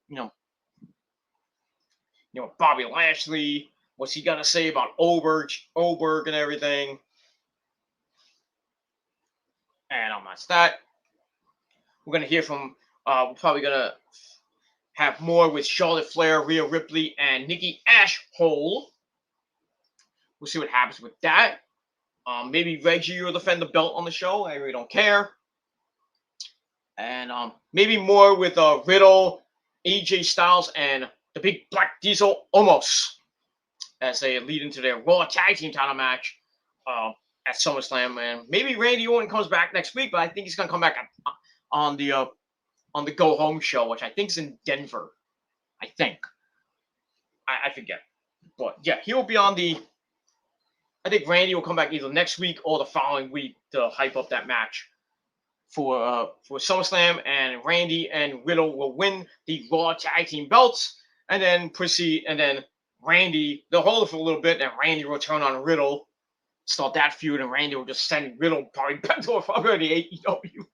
Bobby Lashley. What's he gonna say about Oberg and everything? And that's that. We're gonna hear from. We're probably gonna have more with Charlotte Flair, Rhea Ripley, and Nikki Ashhole. We'll see what happens with that. Maybe Reggie will defend the belt on the show. I really don't care. And maybe more with Riddle, AJ Styles, and the Big Black Diesel Omos as they lead into their Raw Tag Team title match at SummerSlam. And maybe Randy Orton comes back next week, but I think he's going to come back on the Go Home show, which I think is in Denver. I think. I forget. But yeah, he'll be on the. I think Randy will come back either next week or the following week to hype up that match for SummerSlam, and Randy and Riddle will win the Raw Tag Team belts, and then proceed, and then Randy, they'll hold it for a little bit, and Randy will turn on Riddle, start that feud, and Randy will just send Riddle probably back to the AEW.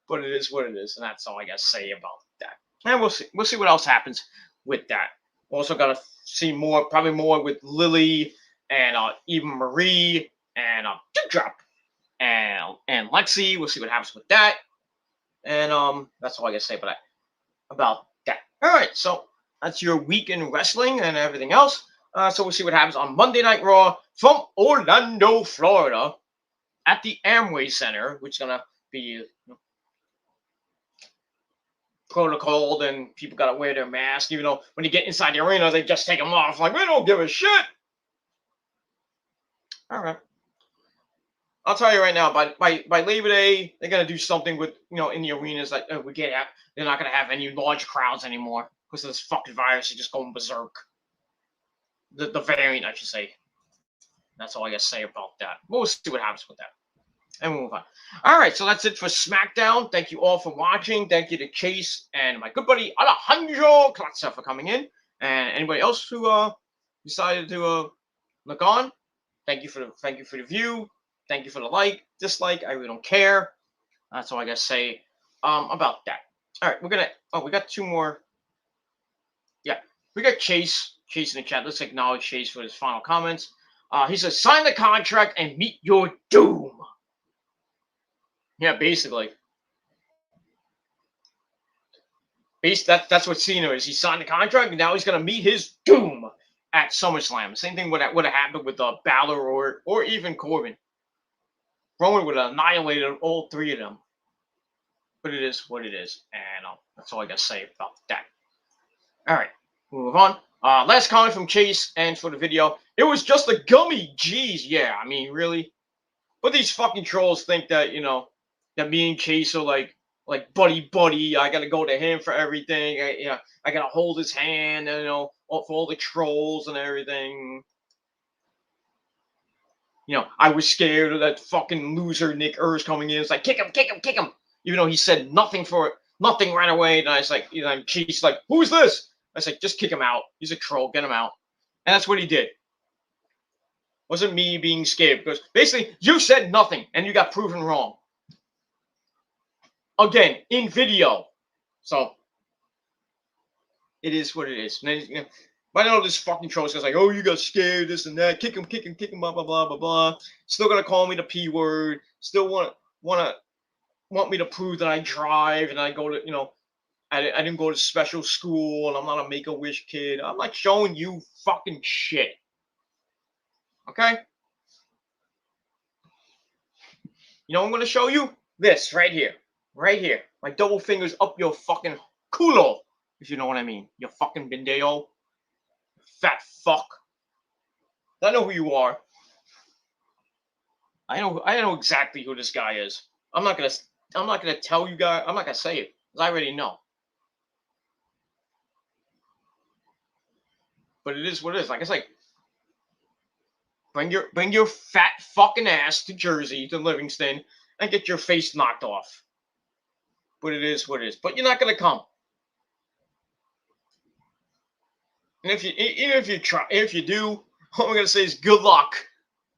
But it is what it is, and that's all I got to say about that. And we'll see. We'll see what else happens with that. We're also got to see more, probably more with Lily and even Marie and Doudrop and Lexi. We'll see what happens with that. And that's all I got to say about that. All right, so That's your week in wrestling and everything else. So we'll see what happens on Monday Night Raw from Orlando, Florida, at the Amway Center, which is gonna be protocol. Then people gotta wear their mask, even though when you get inside the arena, they just take them off. Like, we don't give a shit. All right. I'll tell you right now, by Labor Day, they're gonna do something with in the arenas that they're not gonna have any large crowds anymore because this fucking virus is just going berserk. The variant, I should say. That's all I gotta say about that. We'll see what happens with that. And we'll move on. All right, so that's it for Smackdown. Thank you all for watching. Thank you to Chase and my good buddy Alejandro Klatza for coming in. And anybody else who decided to look on, thank you for the view. Thank you for the like, dislike. I really don't care. That's all I gotta say about that. All right, we got two more. Yeah, we got Chase in the chat. Let's acknowledge Chase for his final comments. He says, sign the contract and meet your doom. Yeah, basically. That's what Cena is. He signed the contract, and now he's going to meet his doom at SummerSlam. Same thing would have happened with Balor or even Corbin. Roman would have annihilated all three of them. But it is what it is, and that's all I got to say about that. All right, we'll move on. Last comment from Chase, and for the video, it was just a gummy. Jeez, yeah, I mean, really? But these fucking trolls think that, that me and Chase are like buddy. I gotta go to him for everything. I gotta hold his hand, for all the trolls and everything. I was scared of that fucking loser Nick Urs coming in. It's like, kick him. Even though he said nothing right away. And I was like, Chase like, who's this? I was like, just kick him out. He's a troll. Get him out. And that's what he did. Wasn't me being scared, because basically you said nothing and you got proven wrong. Again, in video. So it is what it is. I know this fucking troll is like, oh, you got scared, this and that. Kick him, blah, blah, blah, blah, blah. Still gonna call me the P word. Still want me to prove that I drive and I go to, I didn't go to special school and I'm not a Make-A-Wish kid. I'm not showing you fucking shit. Okay? I'm going to show you this right here. Right here. My double fingers up your fucking culo, if you know what I mean. You fucking bindeo. Fat fuck. I know who you are. I know exactly who this guy is. I'm not gonna tell you guys. I'm not gonna say it, because I already know. But it is what it is. Like I say, bring your fat fucking ass to Jersey, to Livingston, and get your face knocked off. But it is what it is. But you're not gonna come. And if you do, all I'm gonna say is good luck.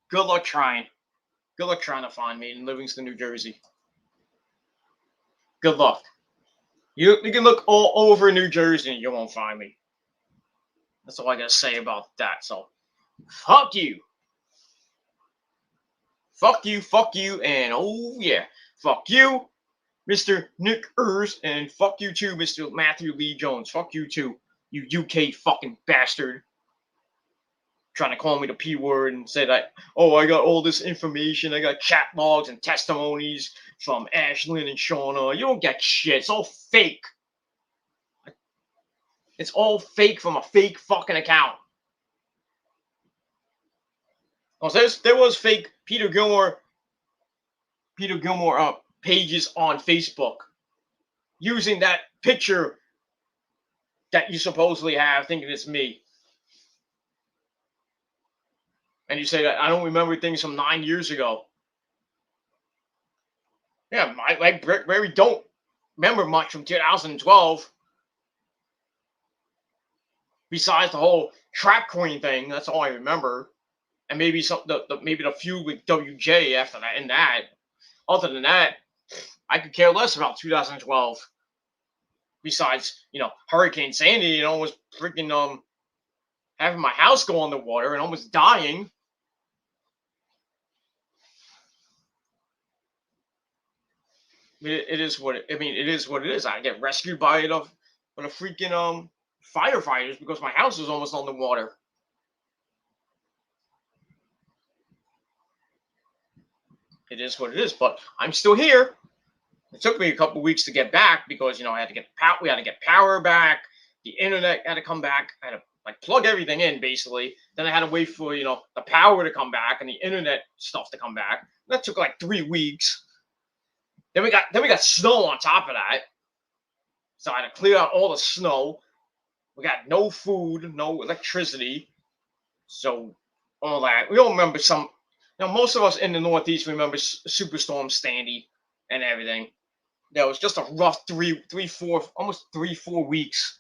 Good luck trying. Good luck trying to find me in Livingston, New Jersey. Good luck. You can look all over New Jersey and you won't find me. That's all I gotta say about that. So, fuck you. Fuck you, and oh yeah, fuck you, Mr. Nick Urs, and fuck you too, Mr. Matthew Lee Jones. Fuck you too, you UK fucking bastard. Trying to call me the P word and say that, oh, I got all this information. I got chat logs and testimonies from Ashlyn and Shauna. You don't get shit. It's all fake. It's all fake from a fake fucking account. Oh, so there was fake Peter Gilmore pages on Facebook using that picture that you supposedly have, thinking it's me. And you say that I don't remember things from 9 years ago. Yeah, I really don't remember much from 2012. Besides the whole trap queen thing, that's all I remember. And maybe maybe the feud with WJ after that. And that, other than that, I could care less about 2012. Besides, Hurricane Sandy, was freaking having my house go underwater and almost dying. It is what it is. I get rescued by a freaking firefighters because my house was almost underwater. It is what it is, but I'm still here. It took me a couple weeks to get back because I had to get power. We had to get power back. The internet had to come back. I had to like plug everything in basically. Then I had to wait for the power to come back and the internet stuff to come back. That took like 3 weeks. Then we got snow on top of that. So I had to clear out all the snow. We got no food, no electricity. So all that. We all remember some. Most of us in the Northeast remember Superstorm Sandy and everything. That was just a rough 3-4 weeks.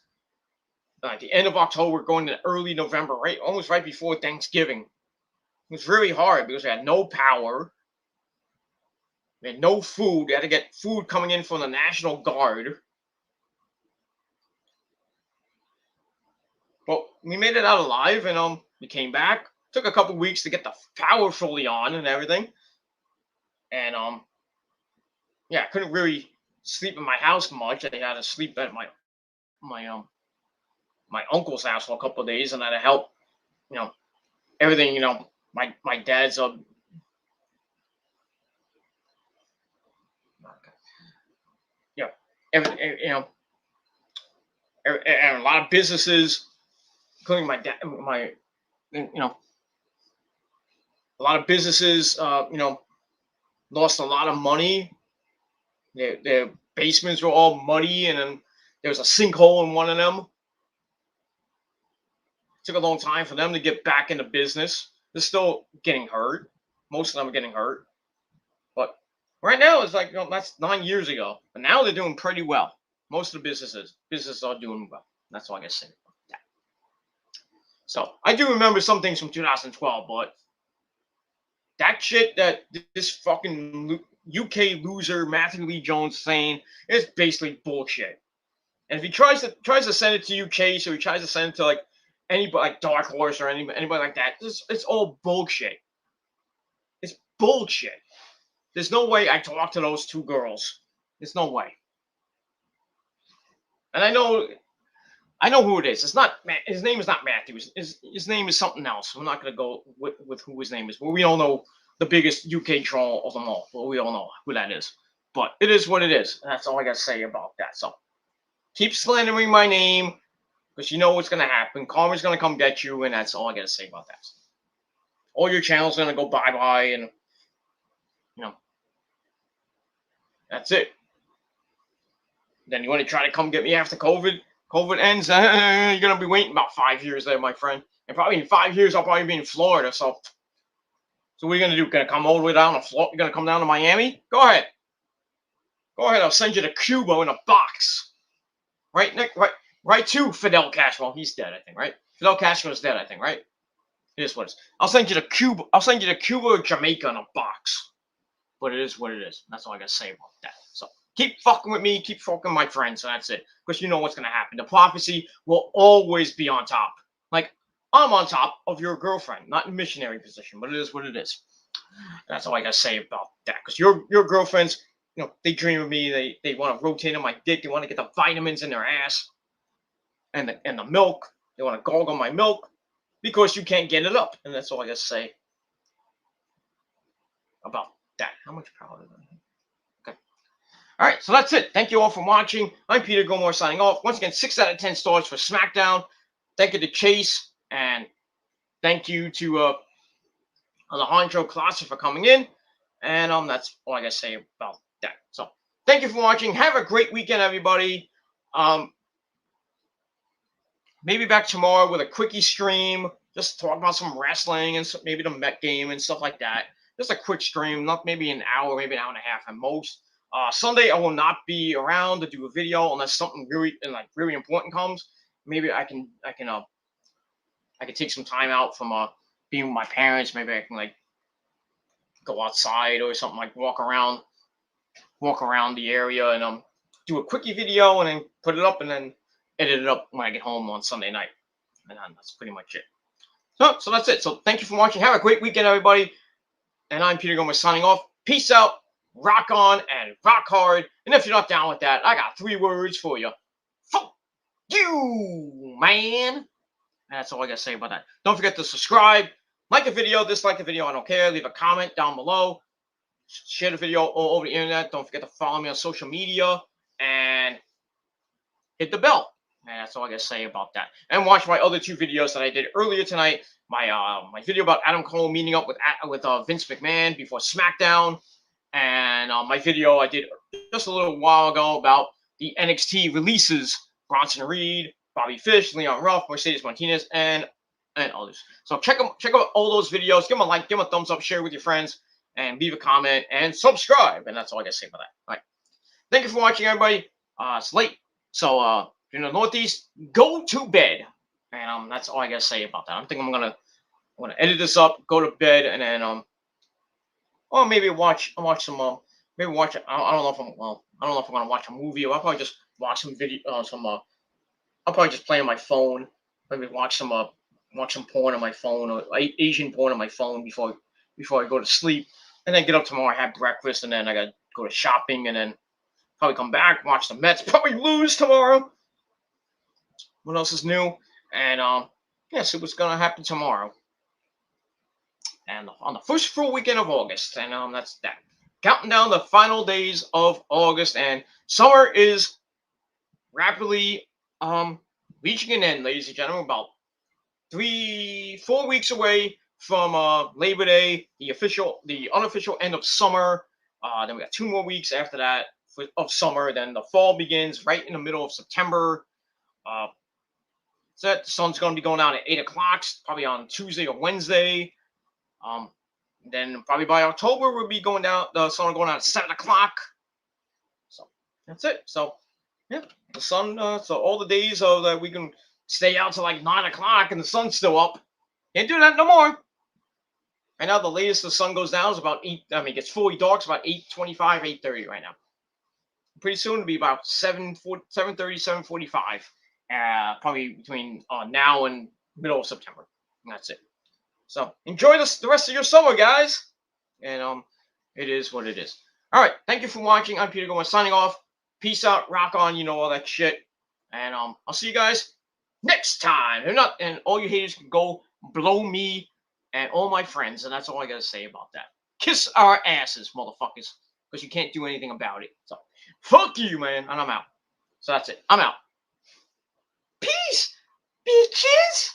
At the end of October, going to early November, right, almost right before Thanksgiving. It was really hard because we had no power. We had no food. We had to get food coming in from the National Guard. But we made it out alive, and we came back. Took a couple weeks to get the power fully on and everything. And yeah, I couldn't really sleep in my house much. I had to sleep at my uncle's house for a couple of days, and I had to help, everything. My dad's yeah, and a lot of businesses, including my dad, a lot of businesses, lost a lot of money. Their basements were all muddy, and then there was a sinkhole in one of them. It took a long time for them to get back into business. They're still getting hurt. Most of them are getting hurt. But right now, it's like, that's 9 years ago. But now they're doing pretty well. Most of the businesses are doing well. That's all I can say about that. So I do remember some things from 2012, but that shit that this fucking UK loser Matthew Lee Jones saying is basically bullshit. And if he tries to send it to UK, so he tries to send it to like anybody like Dark Horse or anybody like that, it's all bullshit. It's bullshit. There's no way I talked to those two girls. There's no way. And I know who it is. It's not his name is not Matthew. His name is something else. I'm not gonna go with who his name is. But we all know the biggest UK troll of them all. Well, we all know who that is. But it is what it is. And that's all I gotta say about that. So keep slandering my name because you know what's gonna happen. Karma's gonna come get you, and that's all I gotta say about that. All your channels are gonna go bye-bye, and that's it. Then you want to try to come get me after COVID ends, you're going to be waiting about 5 years there, my friend. And probably in 5 years, I'll probably be in Florida. So what are you going to do? Going to come all the way down to Florida? You're going to come down to Miami? Go ahead. I'll send you to Cuba in a box. Right, Nick? Right to Fidel Castro. Well, he's dead, I think, right? Fidel Castro's dead, I think, right? It is what it is. I'll send you to Cuba. Or Jamaica in a box. But it is what it is. That's all I got to say about that. So keep fucking with me. Keep fucking my friends. And that's it. Because you know what's going to happen. The prophecy will always be on top. Like, I'm on top of your girlfriend. Not in missionary position. But it is what it is. That's all I got to say about that. Because your girlfriends, they dream of me. They want to rotate on my dick. They want to get the vitamins in their ass. And the milk. They want to gog on my milk. Because you can't get it up. And that's all I got to say about that. How much power did I have? Okay. All right, so that's it. Thank you all for watching. I'm Peter Gilmore signing off. Once again, 6 out of 10 stars for Smackdown. Thank you to Chase, and thank you to Alejandro Clase for coming in. And that's all I gotta say about that. So thank you for watching. Have a great weekend, everybody. Maybe back tomorrow with a quickie stream. Just talk about some wrestling and maybe the Met game and stuff like that. Just a quick stream, not maybe an hour, maybe an hour and a half at most. Sunday I will not be around to do a video unless something really important comes. Maybe I can take some time out from being with my parents. Maybe I can go outside or something, like walk around the area and do a quickie video and then put it up and then edit it up when I get home on Sunday night. And that's pretty much it. So that's it. So thank you for watching. Have a great weekend, everybody. And I'm Peter Gomez signing off. Peace out, rock on, and rock hard. And if you're not down with that, I got 3 words for you. Fuck you, man. And that's all I gotta say about that. Don't forget to subscribe, like the video, dislike the video, I don't care. Leave a comment down below. Share the video all over the internet. Don't forget to follow me on social media and hit the bell. And that's all I gotta say about that. And watch my other two videos that I did earlier tonight. My video about Adam Cole meeting up with Vince McMahon before Smackdown, and my video I did just a little while ago about the NXT releases: Bronson Reed, Bobby Fish, Leon Ruff, Mercedes Martinez, and others. So check out all those videos. Give them a like, give them a thumbs up, share with your friends, and leave a comment and subscribe. And that's all I gotta say about that. All right. Thank you for watching, everybody. It's late, so if you're in the Northeast, go to bed. And that's all I gotta say about that. I think I'm gonna edit this up, go to bed, and then or maybe watch some maybe watch I don't know if I don't know if I'm gonna watch a movie, or I'll probably just watch some video I'll probably just play on my phone. Maybe watch some porn on my phone, or Asian porn on my phone before I go to sleep, and then get up tomorrow, have breakfast, and then I gotta go to shopping, and then probably come back, watch the Mets probably lose tomorrow. What else is new? And yeah, see what's gonna happen tomorrow. And on the first full weekend of August, and that's that. Counting down the final days of August, and summer is rapidly reaching an end, ladies and gentlemen. About 3-4 weeks away from Labor Day, the unofficial end of summer. Then we got 2 more weeks after that of summer. Then the fall begins right in the middle of September. So the sun's going to be going down at 8 o'clock, probably on Tuesday or Wednesday. Then probably by October we'll be going down. The sun will go down at 7 o'clock. So that's it. So yeah, the sun. So all the days of that we can stay out till like 9 o'clock and the sun's still up. Can't do that no more. Right now, the latest the sun goes down is about 8. I mean, it gets fully dark. It's about 8:25, 8:30 right now. Pretty soon it'll be about 7:30, 7:45. Probably between now and middle of September. And that's it. So enjoy the rest of your summer, guys. And it is what it is. All right. Thank you for watching. I'm Peter Gomez signing off. Peace out. Rock on. You know all that shit. And I'll see you guys next time. And all you haters can go blow me and all my friends. And that's all I gotta say about that. Kiss our asses, motherfuckers. Because you can't do anything about it. So fuck you, man. And I'm out. So that's it. I'm out. Peace, bitches.